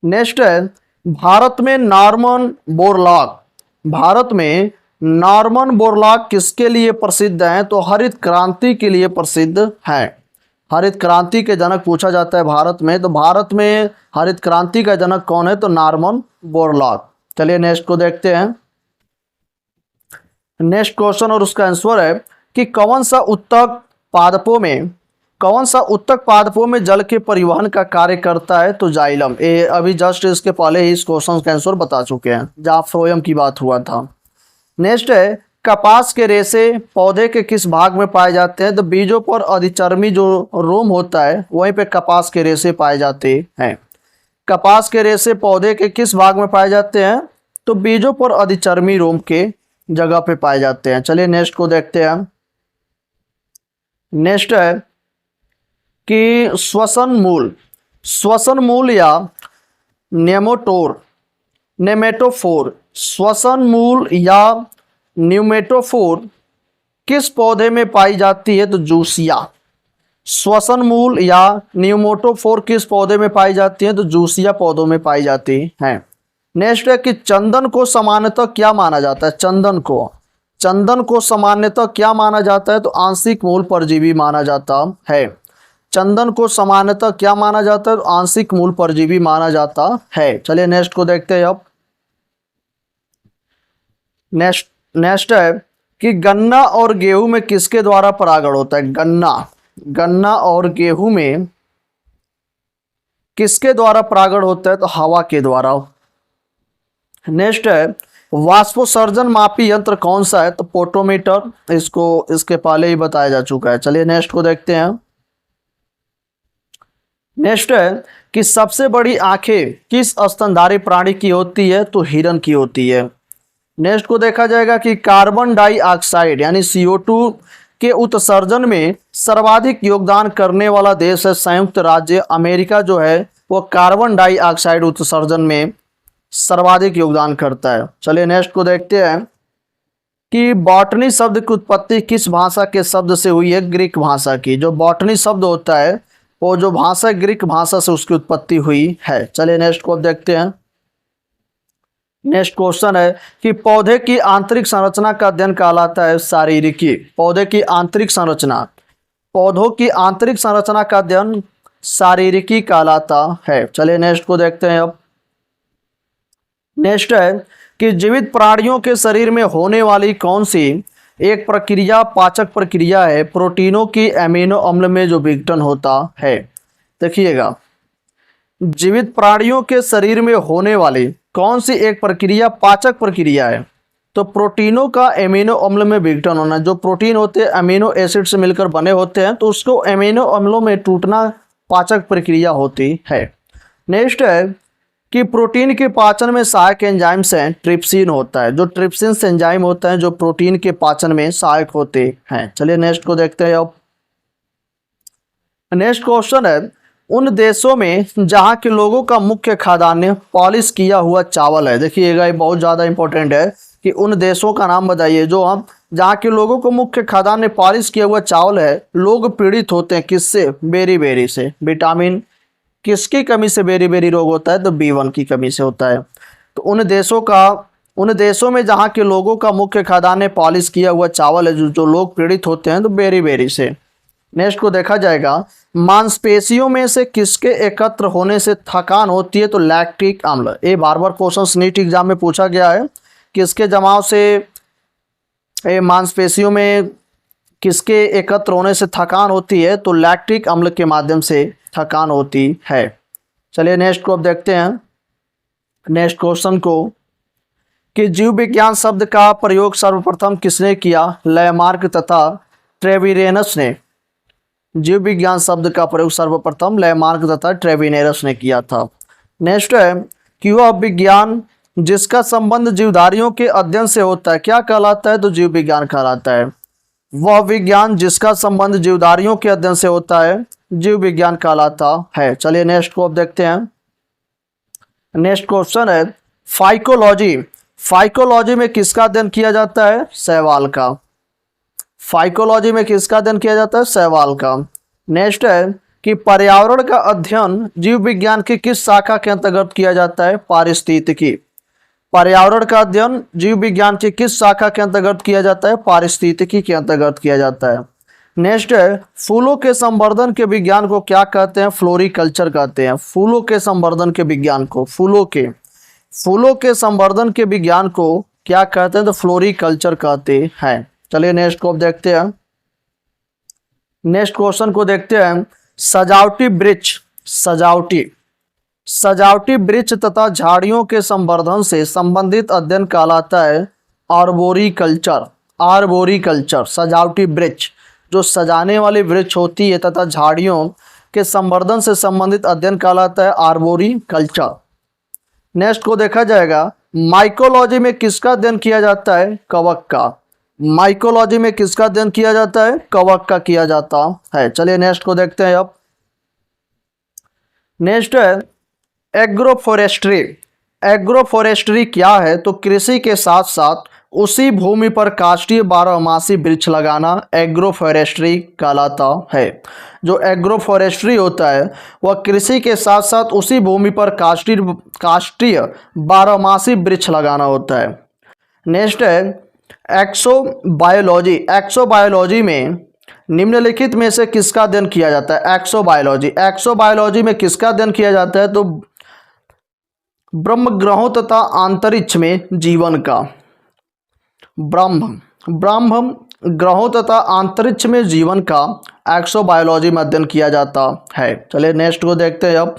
नेक्स्ट है भारत में नॉर्मन बोरलॉग, भारत में नॉर्मन बोरलॉग किसके लिए प्रसिद्ध हैं? तो हरित क्रांति के लिए प्रसिद्ध हैं। हरित क्रांति के जनक पूछा जाता है भारत में, तो भारत में हरित क्रांति का जनक कौन है? तो नॉर्मन बोरलॉग। चलिए नेक्स्ट को देखते हैं। नेक्स्ट क्वेश्चन और उसका आंसर है कि कौन सा उत्तक पादपों में जल के परिवहन का कार्य करता है? तो जाइलम। ये अभी जस्ट इसके पहले ही इस क्वेश्चन का आंसर बता चुके हैं जहाँ फ्लोएम की बात हुआ था। नेक्स्ट है कपास के रेशे पौधे के किस भाग में पाए जाते हैं? तो बीजों पर अधिचर्मी जो रोम होता है वहीं पे कपास के रेशे पाए जाते हैं। कपास के रेशे पौधे के किस भाग में पाए जाते हैं? तो बीजों पर अधिचर्मी रोम के जगह पे पाए जाते हैं। चलिए नेक्स्ट को देखते हैं। नेक्स्ट है कि श्वसन मूल या नेमेटोफोर श्वसन मूल या न्यूमेटोफोर किस पौधे में पाई जाती है? तो जूसिया। श्वसन मूल या न्यूमेटोफोर किस पौधे में पाई जाती है? तो जूसिया पौधों में पाई जाती हैं। नेक्स्ट है कि चंदन को सामान्यतः क्या माना जाता है? चंदन को सामान्यतः क्या माना जाता है? तो आंशिक मूल परजीवी माना जाता है। चंदन को सामान्यतः क्या माना जाता है? तो आंशिक मूल परजीवी माना जाता है। चलिए नेक्स्ट को देखते हैं अब। नेक्स्ट है कि गन्ना और गेहूं में किसके द्वारा परागण होता है? गन्ना और गेहूं में किसके द्वारा परागण होता है? तो हवा के द्वारा। नेक्स्ट है वाष्पोत्सर्जन मापी यंत्र कौन सा है? तो पोटोमीटर। इसके पहले ही बताया जा चुका है। चलिए नेक्स्ट को देखते हैं। नेक्स्ट है कि सबसे बड़ी आंखें किस स्तनधारी प्राणी की होती है? तो हिरन की होती है। नेक्स्ट को देखा जाएगा कि कार्बन डाइऑक्साइड यानी CO2 के उत्सर्जन में सर्वाधिक योगदान करने वाला देश है संयुक्त राज्य अमेरिका जो है वो कार्बन डाइऑक्साइड उत्सर्जन में सर्वाधिक योगदान करता है। चलिए नेक्स्ट को देखते हैं कि बॉटनी शब्द की उत्पत्ति किस भाषा के शब्द से हुई है? ग्रीक भाषा की। जो बॉटनी शब्द होता है वो जो भाषा ग्रीक भाषा से उसकी उत्पत्ति हुई है। चलिए नेक्स्ट को अब देखते हैं। नेक्स्ट क्वेश्चन है कि पौधे की आंतरिक संरचना का अध्ययन कहलाता है शारीरिकी। पौधों की आंतरिक संरचना का अध्ययन शारीरिकी कहलाता है। चलिए नेक्स्ट को देखते हैं अब। नेक्स्ट है कि जीवित प्राणियों के शरीर में होने वाली कौन सी एक प्रक्रिया पाचक प्रक्रिया है प्रोटीनों की एमिनो अम्ल में जो विघटन होता है? देखिएगा, जीवित प्राणियों के शरीर में होने वाली कौन सी एक प्रक्रिया पाचक प्रक्रिया है? तो प्रोटीनों का एमिनो अम्ल में विघटन होना। जो प्रोटीन होते हैं अमीनो एसिड से मिलकर बने होते हैं तो उसको एमिनो अम्लों में टूटना पाचक प्रक्रिया होती है। नेक्स्ट है कि प्रोटीन के पाचन में सहायक एंजाइम से ट्रिप्सिन होता है। जो ट्रिप्सिन एंजाइम होता है जो प्रोटीन के पाचन में सहायक होते हैं। चलिए नेक्स्ट को देखते हैं अब। नेक्स्ट क्वेश्चन है उन देशों में जहां के लोगों का मुख्य खाद्यान्न पॉलिश किया हुआ चावल है। देखिएगा ये बहुत ज़्यादा इंपॉर्टेंट है कि उन देशों का नाम बताइए जो हम जहाँ के लोगों को मुख्य खाद्यान्न पॉलिश किया हुआ चावल है। लोग पीड़ित होते हैं किससे? बेरी से। विटामिन किसकी कमी से बेरी रोग होता है? तो B1 की कमी से होता है। तो उन देशों में जहाँ के लोगों का मुख्य खाद्यान्न पॉलिश किया हुआ चावल है जो लोग पीड़ित होते हैं तो बेरी से। नेक्स्ट को देखा जाएगा मांसपेशियों में से किसके एकत्र होने से थकान होती है? तो लैक्टिक अम्ल। ये बार क्वेश्चन नीट एग्जाम में पूछा गया है। किसके जमाव से मांसपेशियों में किसके एकत्र होने से थकान होती है? तो लैक्टिक अम्ल के माध्यम से थकान होती है। चलिए नेक्स्ट को अब देखते हैं। नेक्स्ट क्वेश्चन को कि जीव विज्ञान शब्द का प्रयोग सर्वप्रथम किसने किया? लैमार्क तथा ट्रेविनेरस ने। जीव विज्ञान शब्द का प्रयोग सर्वप्रथम लैमार्क तथा ट्रेविनेरस ने किया था। नेक्स्ट है कि वह विज्ञान जिसका संबंध जीवधारियों के अध्ययन से होता है क्या कहलाता है? तो जीव विज्ञान कहलाता है। वह विज्ञान जिसका संबंध जीवधारियों के अध्ययन से होता है जीव विज्ञान कहलाता है। चलिए नेक्स्ट को अब देखते हैं। नेक्स्ट क्वेश्चन है फाइकोलॉजी में किसका अध्ययन किया जाता है? शैवाल का। फाइकोलॉजी में किसका अध्ययन किया जाता है? शैवाल का। नेक्स्ट है कि पर्यावरण का अध्ययन जीव विज्ञान की किस शाखा के अंतर्गत किया जाता है? पारिस्थितिकी। पर्यावरण का अध्ययन जीव विज्ञान की किस शाखा के अंतर्गत किया जाता है? पारिस्थितिकी के अंतर्गत किया जाता है। नेक्स्ट है, फूलों के संवर्धन के विज्ञान को क्या कहते हैं? फ्लोरिकल्चर कहते हैं। फूलों के संवर्धन के विज्ञान को, फूलों के संवर्धन के विज्ञान को क्या कहते हैं? तो फ्लोरिकल्चर कहते हैं। चलिए नेक्स्ट को देखते हैं। नेक्स्ट क्वेश्चन को देखते हैं। सजावटी वृक्ष तथा झाड़ियों के संवर्धन से संबंधित अध्ययन कहलाता है आर्बोरिकल्चर। सजावटी वृक्ष, जो सजाने वाली वृक्ष होती है तथा झाड़ियों के संवर्धन से संबंधित अध्ययन कहलाता है आर्बोरिकल्चर। नेक्स्ट को देखा जाएगा। माइकोलॉजी में किसका अध्ययन किया जाता है? कवक का। माइकोलॉजी में किसका अध्ययन किया जाता है? कवक का किया जाता है। चलिए नेक्स्ट को देखते हैं। अब नेक्स्ट है एग्रोफोरेस्ट्री क्या है? तो कृषि के साथ साथ उसी भूमि पर काष्ठीय बारहमासी वृक्ष लगाना एग्रोफोरेस्ट्री कहलाता है। जो एग्रोफोरेस्ट्री होता है वह कृषि के साथ साथ उसी भूमि पर काष्ठीय बारहमासी वृक्ष लगाना होता है। नेक्स्ट है एक्सोबायोलॉजी में निम्नलिखित में से किसका अध्ययन किया जाता है? एक्सोबायोलॉजी में किसका अध्ययन किया जाता है? तो ब्रह्म ग्रहों तथा अंतरिक्ष में जीवन का। ब्रह्म ग्रहों तथा अंतरिक्ष में जीवन का एक्सोबायोलॉजी में अध्ययन किया जाता है। चलिए नेक्स्ट को देखते हैं। अब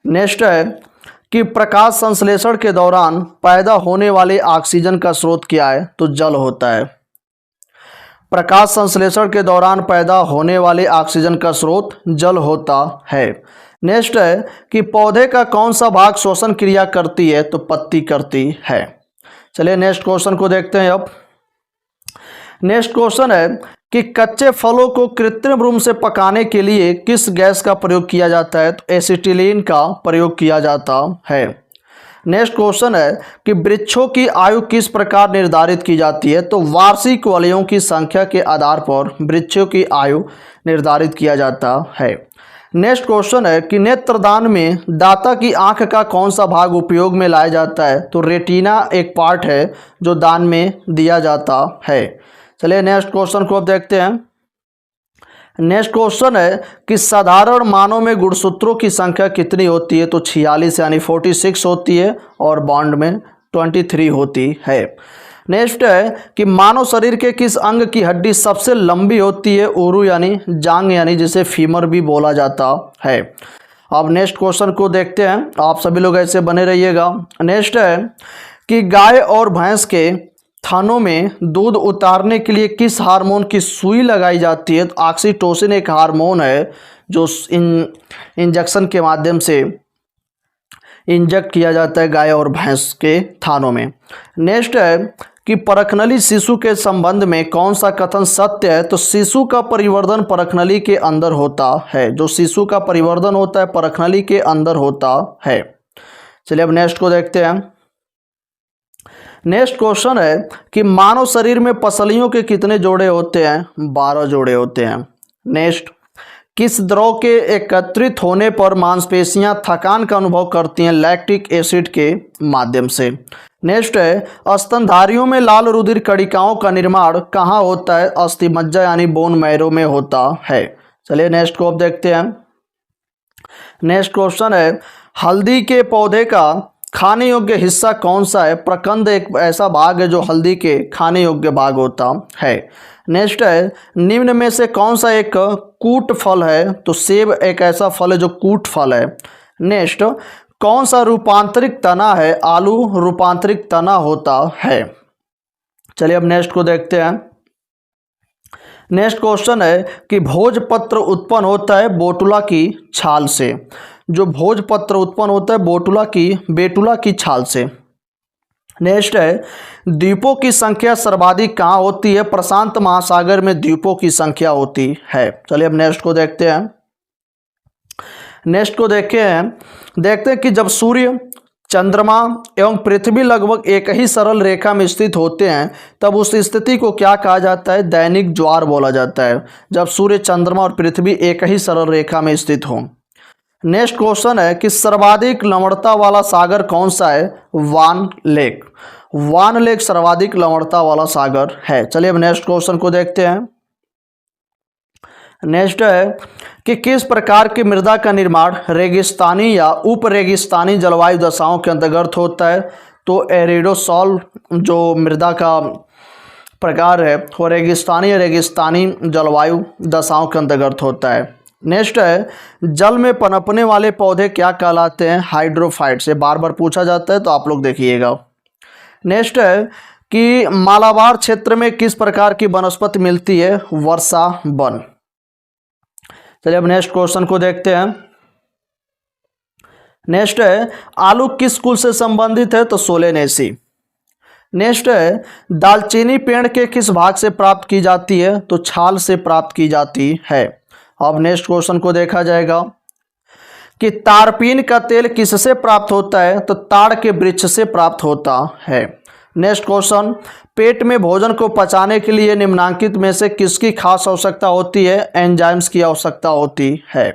नेक्स्ट है कि प्रकाश संश्लेषण के दौरान पैदा होने वाले ऑक्सीजन का स्रोत क्या है? तो जल होता है। प्रकाश संश्लेषण के दौरान पैदा होने वाले ऑक्सीजन का स्रोत जल होता है। नेक्स्ट है कि पौधे का कौन सा भाग श्वसन क्रिया करती है? तो पत्ती करती है। चलिए नेक्स्ट क्वेश्चन को देखते हैं। अब नेक्स्ट क्वेश्चन है कि कच्चे फलों को कृत्रिम रूप से पकाने के लिए किस गैस का प्रयोग किया जाता है? तो एसिटिलीन का प्रयोग किया जाता है। नेक्स्ट क्वेश्चन है कि वृक्षों की आयु किस प्रकार निर्धारित की जाती है? तो वार्षिक वलयों की संख्या के आधार पर वृक्षों की आयु निर्धारित किया जाता है। नेक्स्ट क्वेश्चन है कि नेत्रदान में दाता की आंख का कौन सा भाग उपयोग में लाया जाता है? तो रेटिना एक पार्ट है जो दान में दिया जाता है। चलिए नेक्स्ट क्वेश्चन को अब देखते हैं। नेक्स्ट क्वेश्चन है कि साधारण मानों में गुणसूत्रों की संख्या कितनी होती है? तो 46 यानी 46 होती है और बॉन्ड में 23 होती है। नेक्स्ट है कि मानव शरीर के किस अंग की हड्डी सबसे लंबी होती है? उरु यानी जांग, यानी जिसे फीमर भी बोला जाता है। अब नेक्स्ट क्वेश्चन को देखते हैं। आप सभी लोग ऐसे बने रहिएगा। नेक्स्ट है कि गाय और भैंस के थनों में दूध उतारने के लिए किस हार्मोन की सुई लगाई जाती है? तो ऑक्सीटोसिन एक हार्मोन है जो इंजेक्शन के माध्यम से इंजेक्ट किया जाता है गाय और भैंस के थानों में। नेक्स्ट है कि परखनली शिशु के संबंध में कौन सा कथन सत्य है? तो शिशु का परिवर्धन परखनली के अंदर होता है। जो शिशु का परिवर्धन होता है परखनली के अंदर होता है। चलिए अब नेक्स्ट को देखते हैं। नेक्स्ट क्वेश्चन है कि मानव शरीर में पसलियों के कितने जोड़े होते हैं? 12 जोड़े होते हैं। नेक्स्ट, किस द्रव के एकत्रित होने पर मांसपेशियां थकान का अनुभव करती हैं? लैक्टिक एसिड के माध्यम से। नेक्स्ट है स्तनधारियों में लाल रुधिर कणिकाओं का निर्माण कहाँ होता है? अस्थिमज्जा यानी बोन मैरो में होता है। चलिए नेक्स्ट को अब देखते हैं। नेक्स्ट क्वेश्चन है हल्दी के पौधे का खाने योग्य हिस्सा कौन सा है? प्रकंद एक ऐसा भाग है जो हल्दी के खाने योग्य भाग होता है। नेक्स्ट है निम्न में से कौन सा एक कूट फल है? तो सेब एक ऐसा फल है जो कूट फल है। नेक्स्ट, कौन सा रूपांतरिक तना है? आलू रूपांतरिक तना होता है। चलिए अब नेक्स्ट को देखते हैं। नेक्स्ट क्वेश्चन है कि भोजपत्र उत्पन्न होता है बोटुला की छाल से। जो भोजपत्र उत्पन्न होता है बेटुला की छाल से। नेक्स्ट है द्वीपों की संख्या सर्वाधिक कहाँ होती है? प्रशांत महासागर में द्वीपों की संख्या होती है। चलिए अब नेक्स्ट को देखते हैं। नेक्स्ट को देखते हैं कि जब सूर्य, चंद्रमा एवं पृथ्वी लगभग एक ही सरल रेखा में स्थित होते हैं तब उस स्थिति को क्या कहा जाता है? दैनिक ज्वार बोला जाता है। जब सूर्य, चंद्रमा और पृथ्वी एक ही सरल रेखा में स्थित हों। नेक्स्ट क्वेश्चन है कि सर्वाधिक लवणता वाला सागर कौन सा है? वान लेक। वान लेक सर्वाधिक लवणता वाला सागर है। चलिए अब नेक्स्ट क्वेश्चन को देखते हैं। नेक्स्ट है कि किस प्रकार की मृदा का निर्माण रेगिस्तानी या उप रेगिस्तानी जलवायु दशाओं के अंतर्गत होता है? तो एरिडोसॉल जो मृदा का प्रकार है वो रेगिस्तानी जलवायु दशाओं के अंतर्गत होता है। नेक्स्ट है जल में पनपने वाले पौधे क्या कहलाते हैं? हाइड्रोफाइट। से बार बार पूछा जाता है तो आप लोग देखिएगा। नेक्स्ट है कि मालाबार क्षेत्र में किस प्रकार की वनस्पति मिलती है? वर्षा वन। चलिए अब नेक्स्ट क्वेश्चन को देखते हैं। नेक्स्ट है आलू किस कुल से संबंधित है? तो सोलेनेसी। नेक्स्ट है दालचीनी पेड़ के किस भाग से प्राप्त की जाती है? तो छाल से प्राप्त की जाती है। अब नेक्स्ट क्वेश्चन को देखा जाएगा कि तारपीन का तेल किससे प्राप्त होता है? तो ताड़ के वृक्ष से प्राप्त होता है। नेक्स्ट क्वेश्चन पेट में भोजन को पचाने के लिए निम्नलिखित में से किसकी खास आवश्यकता होती है? एंजाइम्स की आवश्यकता होती है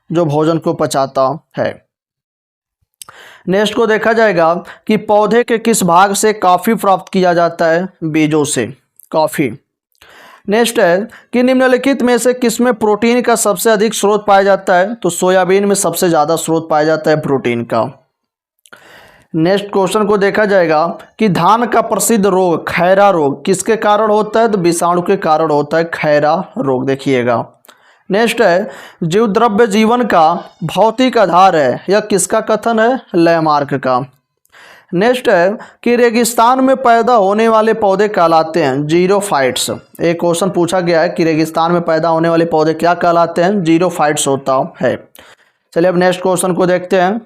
जो भोजन को पचाता है। नेक्स्ट को देखा जाएगा कि पौधे के किस भाग से कॉफी प्राप्त किया जाता है? बीजों से कॉफी। नेक्स्ट है कि निम्नलिखित में से किसमें प्रोटीन का सबसे अधिक स्रोत पाया जाता है? तो सोयाबीन में सबसे ज़्यादा स्रोत पाया जाता है प्रोटीन का। नेक्स्ट क्वेश्चन को देखा जाएगा कि धान का प्रसिद्ध रोग खैरा रोग किसके कारण होता है? तो विषाणु के कारण होता है खैरा रोग। देखिएगा। नेक्स्ट है जीव द्रव्य जीवन का भौतिक आधार है, यह किसका कथन है? लैमार्क का। नेक्स्ट है कि रेगिस्तान में पैदा होने वाले पौधे कहलाते हैं जीरोफाइट्स। एक क्वेश्चन पूछा गया है कि रेगिस्तान में पैदा होने वाले पौधे क्या कहलाते हैं? जीरोफाइट्स होता है। चलिए अब नेक्स्ट क्वेश्चन को देखते हैं।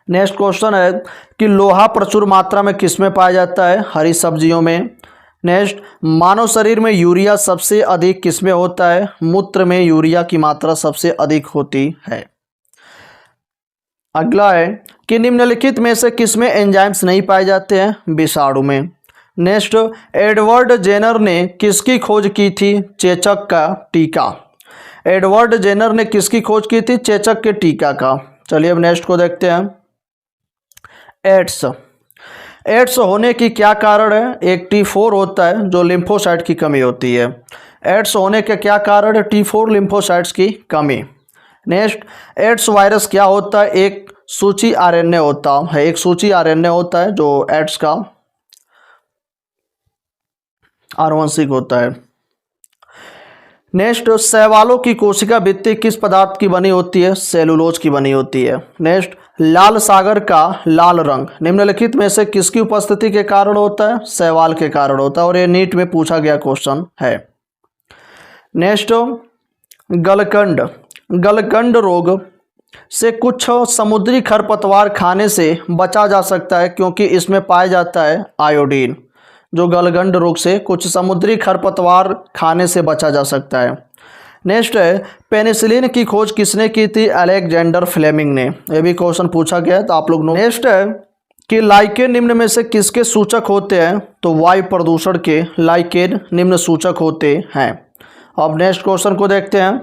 नेक्स्ट क्वेश्चन है कि लोहा प्रचुर मात्रा में किस में पाया जाता है? हरी सब्जियों में। नेक्स्ट मानव शरीर में यूरिया सबसे अधिक किस में होता है? मूत्र में यूरिया की मात्रा सबसे अधिक होती है। अगला है कि निम्नलिखित में से किस में एंजाइम्स नहीं पाए जाते हैं? विषाणु में। नेक्स्ट एडवर्ड जेनर ने किसकी खोज की थी? चेचक का टीका। एडवर्ड जेनर ने किसकी खोज की थी? चेचक के टीका का। चलिए अब नेक्स्ट को देखते हैं। एड्स होने की क्या कारण है? एक T4 होता है जो लिम्फोसाइट की कमी होती है। एड्स होने के क्या कारण है? T4 लिम्फोसाइट्स की कमी। नेक्स्ट एड्स वायरस क्या होता है? एक सूची आरएनए होता है, एक सूची आरएनए होता है जो एड्स का आनुवंशिक होता है। नेक्स्ट शैवालों की कोशिका भित्ति किस पदार्थ की बनी होती है? सेलुलोज की बनी होती है। नेक्स्ट लाल सागर का लाल रंग निम्नलिखित में से किसकी उपस्थिति के कारण होता है? शैवाल के कारण होता है और ये नीट में पूछा गया क्वेश्चन है। नेक्स्ट गलकंड रोग से कुछ समुद्री खरपतवार खाने से बचा जा सकता है क्योंकि इसमें पाया जाता है आयोडीन। जो गलगंड रोग से कुछ समुद्री खरपतवार खाने से बचा जा सकता है। नेक्स्ट है पेनिसिलिन की खोज किसने की थी? अलेक्जेंडर फ्लेमिंग ने। यह भी क्वेश्चन पूछा गया है तो आप लोग। नेक्स्ट है कि लाइकेन निम्न में से किसके सूचक होते हैं? तो वायु प्रदूषण के लाइकेन निम्न सूचक होते हैं। अब नेक्स्ट क्वेश्चन को देखते हैं।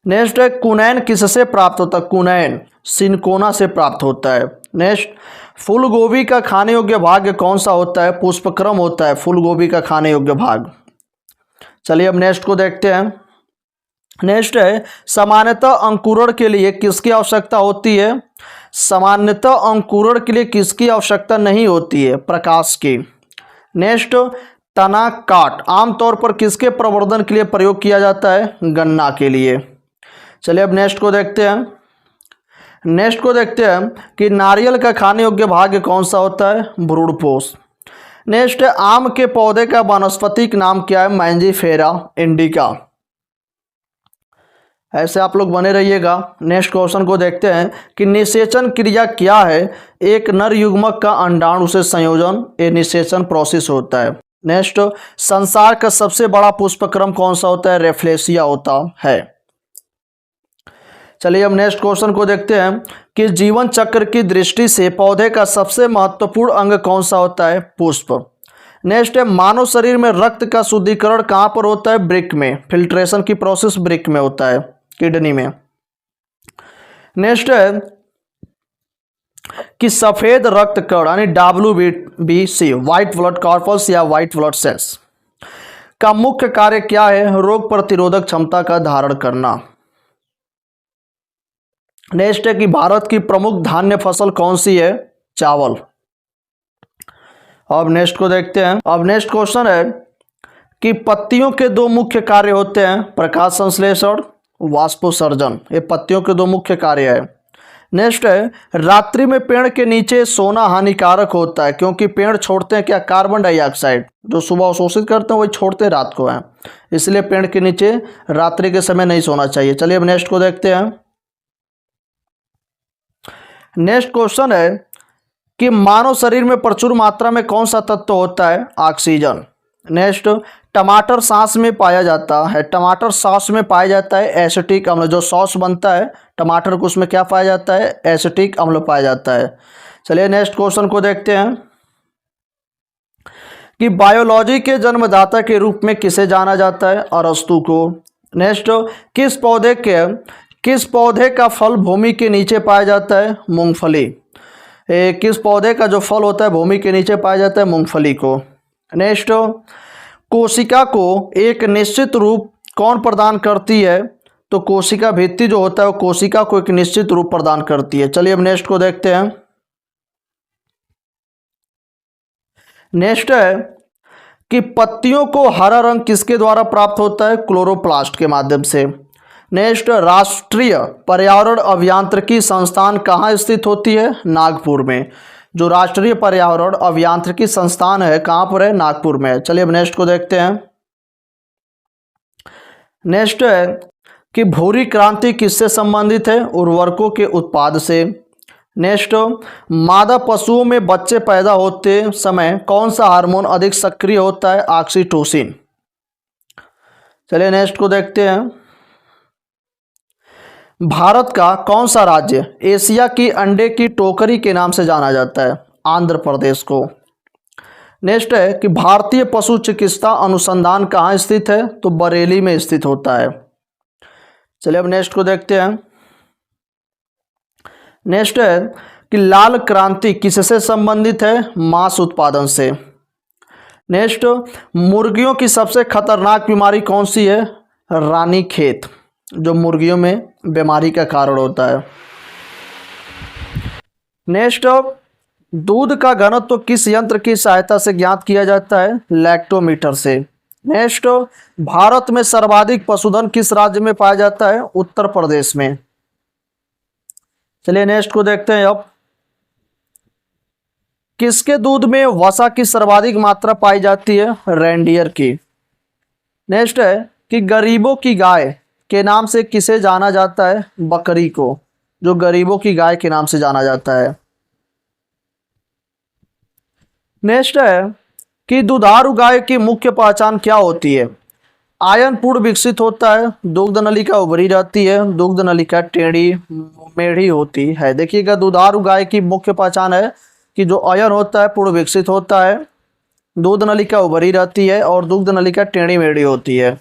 नेक्स्ट है कुनैन किससे प्राप्त होता है? कुनैन सिनकोना से प्राप्त होता है। नेक्स्ट फूल गोभी का खाने योग्य भाग कौन सा होता है? पुष्पक्रम होता है फूल गोभी का खाने योग्य भाग। चलिए अब नेक्स्ट को देखते हैं। नेक्स्ट है सामान्यतः अंकुरण के लिए किसकी आवश्यकता होती है? सामान्यतः अंकुरण के लिए किसकी आवश्यकता नहीं होती है? प्रकाश की। नेक्स्ट तना काट आमतौर पर किसके प्रवर्धन के लिए प्रयोग किया जाता है? गन्ना के लिए। चलिए अब नेक्स्ट को देखते हैं। नेक्स्ट को देखते हैं कि नारियल का खाने योग्य भाग कौन सा होता है? भ्रूणपोष। नेक्स्ट आम के पौधे का वानस्पतिक नाम क्या है? Mangifera indica. ऐसे आप लोग बने रहिएगा। नेक्स्ट क्वेश्चन को देखते हैं कि निषेचन क्रिया क्या है? एक नर युग्मक का अंडाणु से संयोजन, ये निषेचन प्रोसेस होता है। नेक्स्ट संसार का सबसे बड़ा पुष्पक्रम कौन सा होता है? रेफ्लेसिया होता है। चलिए अब नेक्स्ट क्वेश्चन को देखते हैं कि जीवन चक्र की दृष्टि से पौधे का सबसे महत्वपूर्ण अंग कौन सा होता है? पुष्प। नेक्स्ट है मानव शरीर में रक्त का शुद्धिकरण कहाँ पर होता है? वृक्क में। फिल्ट्रेशन की प्रोसेस वृक्क में होता है। किडनी में। नेक्स्ट है कि सफेद रक्त कण यानी WBC व्हाइट ब्लड कॉर्पस या व्हाइट ब्लड सेल्स का मुख्य कार्य क्या है? रोग प्रतिरोधक क्षमता का धारण करना। नेक्स्ट है कि भारत की प्रमुख धान्य फसल कौन सी है? चावल। अब नेक्स्ट को देखते हैं। अब नेक्स्ट क्वेश्चन है कि पत्तियों के दो मुख्य कार्य होते हैं, प्रकाश संश्लेषण, वाष्पोत्सर्जन। ये पत्तियों के दो मुख्य कार्य है। नेक्स्ट है रात्रि में पेड़ के नीचे सोना हानिकारक होता है क्योंकि पेड़ छोड़ते हैं क्या? कार्बन डाइऑक्साइड, जो सुबह अवशोषित करते हैं वही छोड़ते हैं रात को है, इसलिए पेड़ के नीचे रात्रि के समय नहीं सोना चाहिए। चलिए अब नेक्स्ट को देखते हैं। नेक्स्ट क्वेश्चन है कि मानव शरीर में प्रचुर मात्रा में कौन सा तत्व होता है? ऑक्सीजन। नेक्स्ट टमाटर सॉस में पाया जाता है, टमाटर सॉस में पाया जाता है एसिटिक अम्ल, जो सॉस बनता है टमाटर को उसमें क्या पाया जाता है? एसिटिक अम्ल पाया जाता है। चलिए नेक्स्ट क्वेश्चन को देखते हैं कि बायोलॉजी के जन्मदाता के रूप में किसे जाना जाता है? अरस्तु को। नेक्स्ट किस पौधे का फल भूमि के नीचे पाया जाता है? मूंगफली। किस पौधे का जो फल होता है भूमि के नीचे पाया जाता है? मूंगफली को। नेक्स्ट कोशिका को एक निश्चित रूप कौन प्रदान करती है? तो कोशिका भित्ति जो होता है वो कोशिका को एक निश्चित रूप प्रदान करती है। चलिए अब नेक्स्ट को देखते हैं। नेक्स्ट है कि पत्तियों को हरा रंग किसके द्वारा प्राप्त होता है? क्लोरोप्लास्ट के माध्यम से। नेक्स्ट राष्ट्रीय पर्यावरण अभियांत्रिकी संस्थान कहाँ स्थित होती है? नागपुर में। जो राष्ट्रीय पर्यावरण अभियांत्रिकी संस्थान है कहाँ पर है? नागपुर में। चलिए अब नेक्स्ट को देखते हैं। नेक्स्ट है कि भूरी क्रांति किससे संबंधित है? उर्वरकों के उत्पाद से। नेक्स्ट मादा पशुओं में बच्चे पैदा होते समय कौन सा हार्मोन अधिक सक्रिय होता है? ऑक्सीटोसिन। चलिए नेक्स्ट को देखते हैं। भारत का कौन सा राज्य एशिया की अंडे की टोकरी के नाम से जाना जाता है? आंध्र प्रदेश को। नेक्स्ट है कि भारतीय पशु चिकित्सा अनुसंधान कहाँ स्थित है? तो बरेली में स्थित होता है। चलिए अब नेक्स्ट को देखते हैं। नेक्स्ट है कि लाल क्रांति किससे संबंधित है? मांस उत्पादन से। नेक्स्ट मुर्गियों की सबसे खतरनाक बीमारी कौन सी है? रानीखेत, जो मुर्गियों में बीमारी का कारण होता है। नेक्स्ट दूध का घनत्व किस यंत्र की सहायता से ज्ञात किया जाता है? लैक्टोमीटर से। नेक्स्ट भारत में सर्वाधिक पशुधन किस राज्य में पाया जाता है? उत्तर प्रदेश में। चलिए नेक्स्ट को देखते हैं। अब किसके दूध में वसा की सर्वाधिक मात्रा पाई जाती है? रेंडियर की। नेक्स्ट है कि गरीबों की गाय के नाम से किसे जाना जाता है? बकरी को, जो गरीबों की गाय के नाम से जाना जाता है। नेक्स्ट है कि दुधारू गाय की मुख्य पहचान क्या होती है? आयन पूर्ण विकसित होता है, दुग्ध नलिका उभरी रहती है, दुग्ध नलिका टेढ़ी मेढ़ी होती है। देखिएगा दुधारू गाय की मुख्य पहचान है कि जो आयन होता है पूर्ण विकसित होता है, दूध नलिका उभरी रहती है और दुग्ध नलिका टेढ़ी मेढ़ी होती है।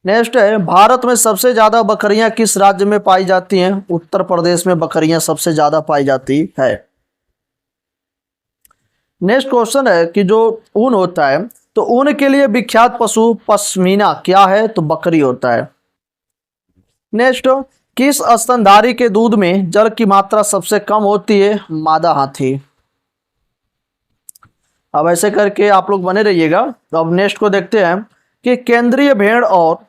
नेक्स्ट है भारत में सबसे ज्यादा बकरियां किस राज्य में पाई जाती हैं? उत्तर प्रदेश में बकरियां सबसे ज्यादा पाई जाती है। नेक्स्ट क्वेश्चन है कि जो ऊन होता है तो ऊन के लिए विख्यात पशु पश्मीना क्या है? तो बकरी होता है। नेक्स्ट किस स्तनधारी के दूध में जल की मात्रा सबसे कम होती है? मादा हाथी। अब ऐसे करके आप लोग बने रहिएगा। अब नेक्स्ट को देखते हैं कि केंद्रीय भेड़ और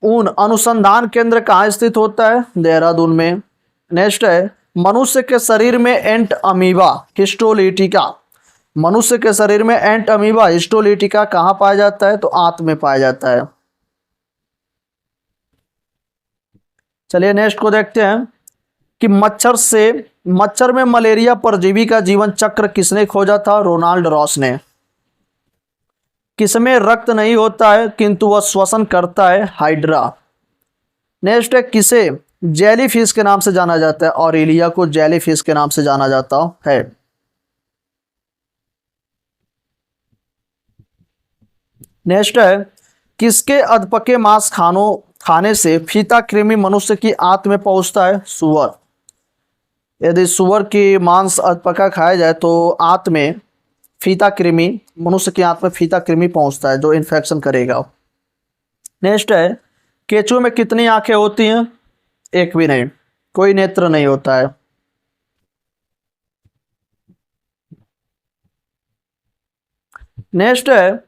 ऊन अनुसंधान केंद्र कहाँ स्थित होता है? देहरादून में। नेक्स्ट है मनुष्य के शरीर में एंट अमीबा हिस्टोलिटिका, मनुष्य के शरीर में एंट अमीबा हिस्टोलिटिका कहाँ पाया जाता है? तो आंत में पाया जाता है। चलिए नेक्स्ट को देखते हैं कि मच्छर में मलेरिया परजीवी का जीवन चक्र किसने खोजा था? रोनाल्ड रॉस ने। किसमें रक्त नहीं होता है किंतु वह श्वसन करता है? हाइड्रा। नेक्स्ट है किसे जेलीफिश के नाम से जाना जाता है? ऑरेलिया को जेलीफिश के नाम से जाना जाता है। नेक्स्ट है किसके अधपके मांस खाने से फीता कृमि मनुष्य की आंत में पहुंचता है? सुअर। यदि सुअर की मांस अधपका खाया जाए तो आंत में फीता कृमि, मनुष्य की आंत में फीता कृमि पहुंचता है जो इन्फेक्शन करेगा। नेक्स्ट है, केचुए में कितनी आंखें होती हैं? एक भी नहीं, कोई नेत्र नहीं होता है। नेक्स्ट है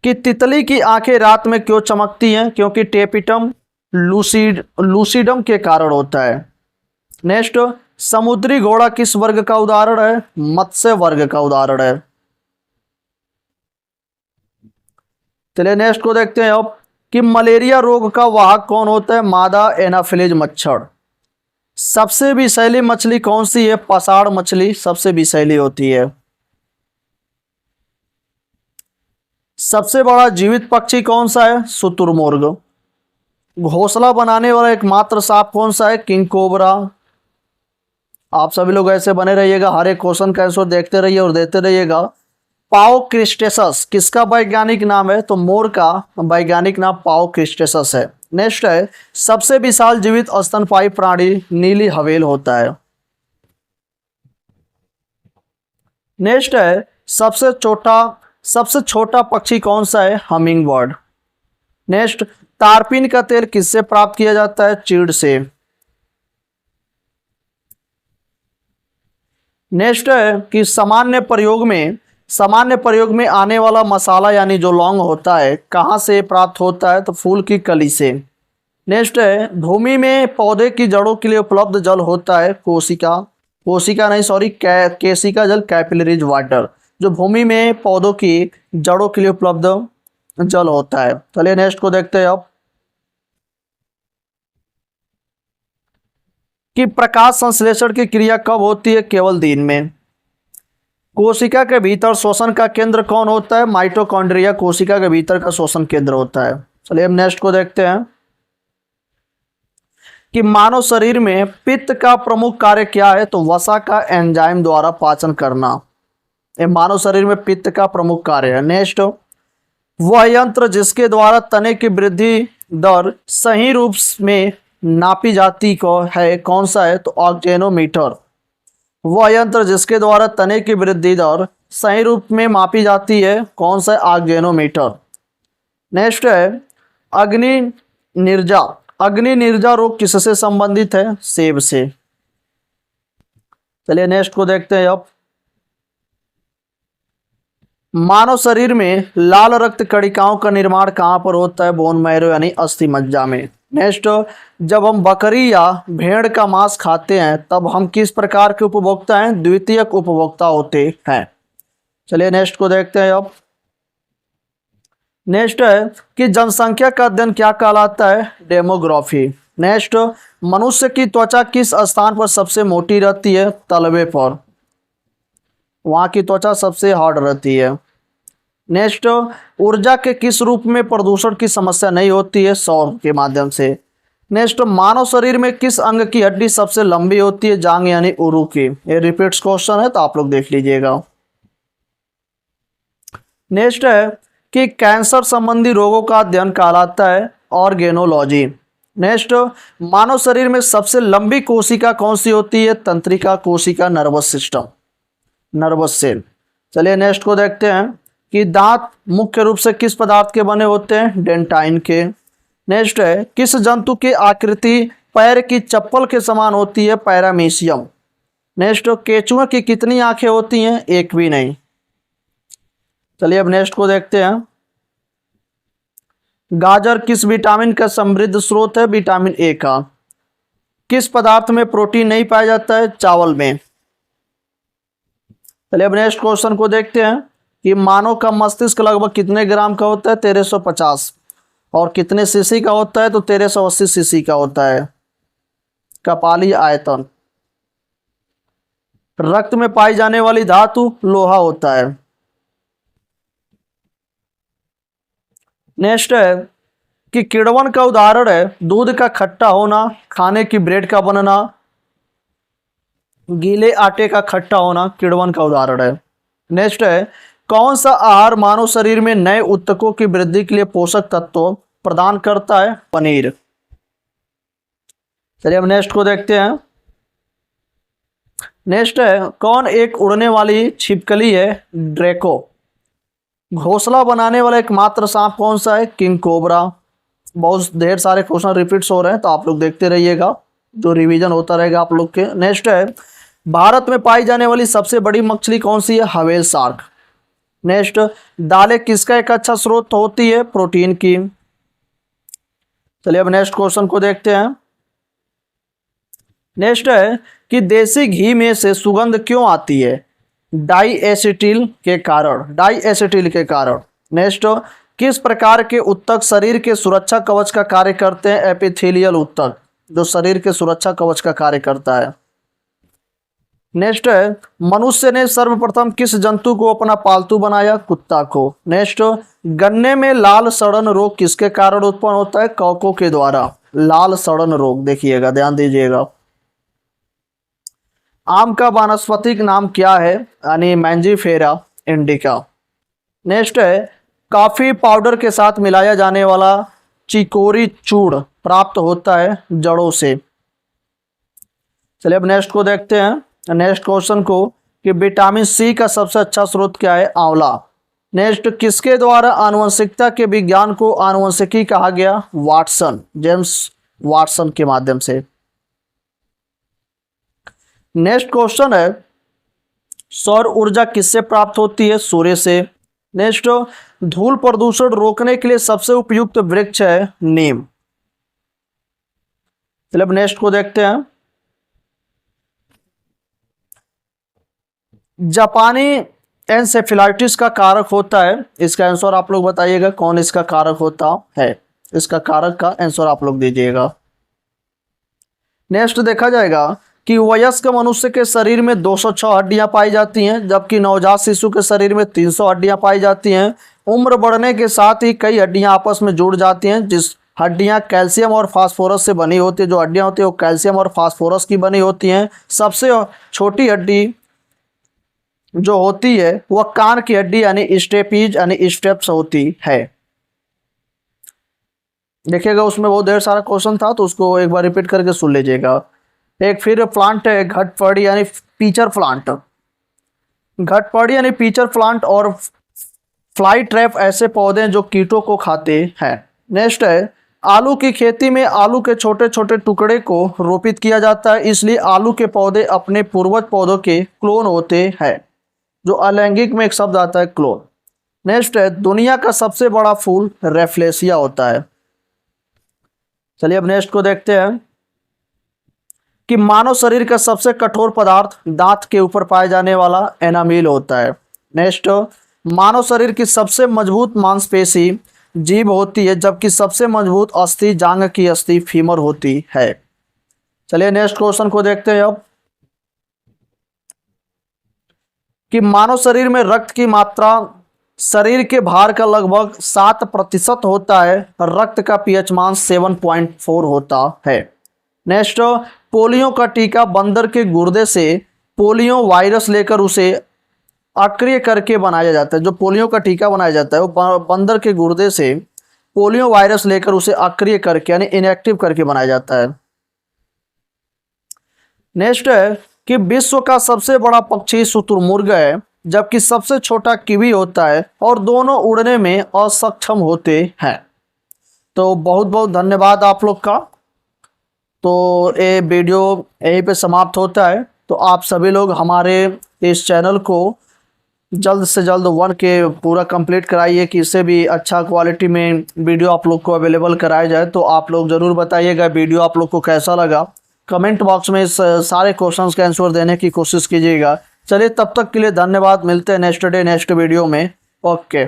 कि तितली की आंखें रात में क्यों चमकती हैं? क्योंकि टेपिटम लूसिडम के कारण होता है। नेक्स्ट, समुद्री घोड़ा किस वर्ग का उदाहरण है? मत्स्य वर्ग का उदाहरण है। चलिए नेक्स्ट को देखते हैं अब कि मलेरिया रोग का वाहक कौन होता है? मादा एनाफिलीज मच्छर। सबसे विषैली मछली कौन सी है? पसाड़ मछली सबसे विषैली होती है। सबसे बड़ा जीवित पक्षी कौन सा है? शुतुरमुर्ग। घोंसला बनाने वाला एकमात्र सांप कौन सा है? King cobra. आप सभी लोग ऐसे बने रहिएगा, हर एक क्वेश्चन का आंसर देखते रहिए और देते रहिएगा। पाओ क्रिस्टेसस किसका वैज्ञानिक नाम है? तो मोर का वैज्ञानिक नाम पाओ क्रिस्टेसस है। नेक्स्ट है, सबसे विशाल जीवित स्तनपायी प्राणी नीली हवेल होता है। नेक्स्ट है, सबसे छोटा पक्षी कौन सा है? Humming bird. नेक्स्ट, तारपीन का तेल किससे प्राप्त किया जाता है? चीड़ से। नेक्स्ट है कि सामान्य प्रयोग में आने वाला मसाला यानी जो लौंग होता है कहां से प्राप्त होता है? तो फूल की कली से। नेक्स्ट है, भूमि में पौधे की जड़ों के लिए उपलब्ध जल होता है केशिका जल, कैपिलरीज वाटर, जो भूमि में पौधों की जड़ों के लिए उपलब्ध जल होता है। चलिए नेक्स्ट को देखते हैं अब कि प्रकाश संश्लेषण की क्रिया कब होती है? केवल दिन में। कोशिका के भीतर शोषण का केंद्र कौन होता है? माइटोकॉन्ड्रिया कोशिका के भीतर का शोषण केंद्र होता है। चलिए अब नेक्स्ट को देखते हैं कि मानव शरीर में पित्त का प्रमुख कार्य क्या है? तो वसा का एंजाइम द्वारा पाचन करना। ये मानव शरीर में पित्त का प्रमुख कार्य है। नेक्स्ट, वह यंत्र जिसके द्वारा तने की वृद्धि दर सही रूप में नापी जाती को है कौन सा है? तो ऑक्जेनोमीटर। वह यंत्र जिसके द्वारा तने की वृद्धि दर सही रूप में मापी जाती है कौन सा है? ऑक्जेनोमीटर। नेक्स्ट है, अग्नि निर्जा रोग किससे संबंधित है? सेब से। चलिए नेक्स्ट को देखते हैं अब मानव शरीर में लाल रक्त कणिकाओं का निर्माण कहां पर होता है? बोन मैरो यानी अस्थि मज्जा में। नेक्स्ट, जब हम बकरी या भेड़ का मांस खाते हैं तब हम किस प्रकार के उपभोक्ता हैं? द्वितीयक उपभोक्ता होते हैं। चलिए नेक्स्ट को देखते हैं अब नेक्स्ट है कि जनसंख्या का अध्ययन क्या कहलाता है? डेमोग्राफी। नेक्स्ट, मनुष्य की त्वचा किस स्थान पर सबसे मोटी रहती है? तलवे पर, वहां की त्वचा सबसे हार्ड रहती है। नेक्स्ट, ऊर्जा के किस रूप में प्रदूषण की समस्या नहीं होती है? सौर के माध्यम से। नेक्स्ट, मानव शरीर में किस अंग की हड्डी सबसे लंबी होती है? जांघ यानी उरु की। ये रिपीट्स क्वेश्चन है तो आप लोग देख लीजिएगा। नेक्स्ट है कि कैंसर संबंधी रोगों का अध्ययन कहलाता है ऑर्गेनोलॉजी। नेक्स्ट, मानव शरीर में सबसे लंबी कोशिका कौन सी होती है? तंत्रिका कोशिका, नर्वस सिस्टम, नर्वस सेल। चलिए नेक्स्ट को देखते हैं कि दांत मुख्य रूप से किस पदार्थ के बने होते हैं? डेंटाइन के। नेक्स्ट है, किस जंतु की आकृति पैर की चप्पल के समान होती है? पैरामीशियम। नेक्स्ट, केचुए की कितनी आंखें होती हैं? एक भी नहीं। चलिए अब नेक्स्ट को देखते हैं गाजर किस विटामिन का समृद्ध स्रोत है? विटामिन ए का। किस पदार्थ में प्रोटीन नहीं पाया जाता है? चावल में। चलिए अब नेक्स्ट क्वेश्चन को देखते हैं कि मानव का मस्तिष्क लगभग कितने ग्राम का होता है? 1350। और कितने सीसी का होता है? तो 1380 सीसी का होता है। कपाली आयतन। रक्त में पाई जाने वाली धातु लोहा होता है। नेक्स्ट है कि किण्वन का उदाहरण है दूध का खट्टा होना, खाने की ब्रेड का बनना, गीले आटे का खट्टा होना किण्वन का उदाहरण है। नेक्स्ट है, कौन सा आहार मानव शरीर में नए ऊतकों की वृद्धि के लिए पोषक तत्वों प्रदान करता है? पनीर। चलिए अब नेक्स्ट को देखते हैं। नेक्स्ट है, कौन एक उड़ने वाली छिपकली है? ड्रैको। घोंसला बनाने वाला एकमात्र सांप कौन सा है? King cobra. बहुत ढेर सारे क्वेश्चन रिपीट्स हो रहे हैं तो आप लोग देखते रहिएगा, जो रिवीजन होता रहेगा आप लोग के। नेक्स्ट है, भारत में पाई जाने वाली सबसे बड़ी मछली कौन सी है? हवेल शार्क। नेक्स्ट, दालें किसका एक अच्छा स्रोत होती है? प्रोटीन की। चलिए अब नेक्स्ट क्वेश्चन को देखते हैं। नेक्स्ट है कि देसी घी में से सुगंध क्यों आती है? डाई एसिटिल के कारण। डाई एसिटिल के कारण। नेक्स्ट, किस प्रकार के उत्तक शरीर के सुरक्षा कवच का कार्य करते हैं? एपिथेलियल उत्तक, जो शरीर के सुरक्षा कवच का कार्य करता है। नेक्स्ट है, मनुष्य ने सर्वप्रथम किस जंतु को अपना पालतू बनाया? कुत्ता को। नेक्स्ट, गन्ने में लाल सड़न रोग किसके कारण उत्पन्न होता है? कवकों के द्वारा। लाल सड़न रोग, देखिएगा, ध्यान दीजिएगा। आम का वानस्पतिक नाम क्या है? यानी मैंजीफेरा इंडिका। नेक्स्ट है, कॉफी पाउडर के साथ मिलाया जाने वाला चिकोरी चूर्ण प्राप्त होता है जड़ों से। चलिए अब नेक्स्ट को देखते हैं, नेक्स्ट क्वेश्चन को, कि विटामिन सी का सबसे अच्छा स्रोत क्या है? आंवला। नेक्स्ट, किसके द्वारा आनुवंशिकता के विज्ञान को आनुवंशिकी कहा गया? वाटसन, जेम्स वाटसन के माध्यम से। नेक्स्ट क्वेश्चन है, सौर ऊर्जा किससे प्राप्त होती है? सूर्य से। नेक्स्ट, धूल प्रदूषण रोकने के लिए सबसे उपयुक्त वृक्ष है? नीम। चलिए अब नेक्स्ट को देखते हैं। जापानी एन्सेफेलाइटिस का कारक होता है? इसका आंसर आप लोग बताइएगा, कौन इसका कारक होता है? इसका कारक का आंसर आप लोग दीजिएगा। नेक्स्ट देखा जाएगा कि वयस्क मनुष्य के शरीर में 206 हड्डियां पाई जाती हैं, जबकि नवजात शिशु के शरीर में 300 हड्डियां पाई जाती हैं। उम्र बढ़ने के साथ ही कई हड्डियां आपस में जुड़ जाती हैं, जिस हड्डियां कैल्शियम और फास्फोरस से बनी होती है। जो हड्डियां होती है वो कैल्शियम और फास्फोरस की बनी होती हैं। सबसे छोटी हड्डी जो होती है वह कान की हड्डी यानी स्टेपीज यानी स्टेप्स होती है। देखिएगा, उसमें बहुत ढेर सारा क्वेश्चन था तो उसको एक बार रिपीट करके सुन लीजिएगा। एक फिर प्लांट है घटपड़ी यानी पीचर प्लांट। घटपड़ी यानी पीचर प्लांट और फ्लाई ट्रैप ऐसे पौधे जो कीटों को खाते हैं। नेक्स्ट है, आलू की खेती में आलू के छोटे छोटे टुकड़े को रोपित किया जाता है, इसलिए आलू के पौधे अपने पूर्वज पौधों के क्लोन होते हैं। जो अलैंगिक में एक शब्द आता है, क्लोन। नेक्स्ट है, दुनिया का सबसे बड़ा फूल रेफ्लेसिया होता है। चलिए अब नेक्स्ट को देखते हैं कि मानव शरीर का सबसे कठोर पदार्थ दांत के ऊपर पाए जाने वाला एनामिल होता है। नेक्स्ट, मानव शरीर की सबसे मजबूत मांसपेशी जीभ होती है, जबकि सबसे मजबूत अस्थि जांघ की अस्थि फीमर होती है। चलिए नेक्स्ट क्वेश्चन को देखते हैं अब, कि मानव शरीर में रक्त की मात्रा शरीर के भार का लगभग 7% होता है। रक्त का पीएच मान 7.4 होता है। नेक्स्ट, पोलियो का टीका बंदर के गुर्दे से पोलियो वायरस लेकर उसे अक्रिय करके बनाया जाता है। जो पोलियो का टीका बनाया जाता है वो बंदर के गुर्दे से पोलियो वायरस लेकर उसे अक्रिय करके यानी इनएक्टिव करके बनाया जाता है। नेक्स्ट है कि विश्व का सबसे बड़ा पक्षी शुतुरमुर्ग है, जबकि सबसे छोटा कीवी होता है और दोनों उड़ने में असक्षम होते हैं। तो बहुत बहुत धन्यवाद आप लोग का। तो ये वीडियो यहीं पे समाप्त होता है। तो आप सभी लोग हमारे इस चैनल को जल्द से जल्द 1 के पूरा कंप्लीट कराइए कि इससे भी अच्छा क्वालिटी में वीडियो आप लोग को अवेलेबल कराया जाए। तो आप लोग ज़रूर बताइएगा वीडियो आप लोग को कैसा लगा। कमेंट बॉक्स में इस सारे क्वेश्चंस का आंसर देने की कोशिश कीजिएगा। चलिए तब तक के लिए धन्यवाद। मिलते हैं नेक्स्ट डे नेक्स्ट वीडियो में। ओके।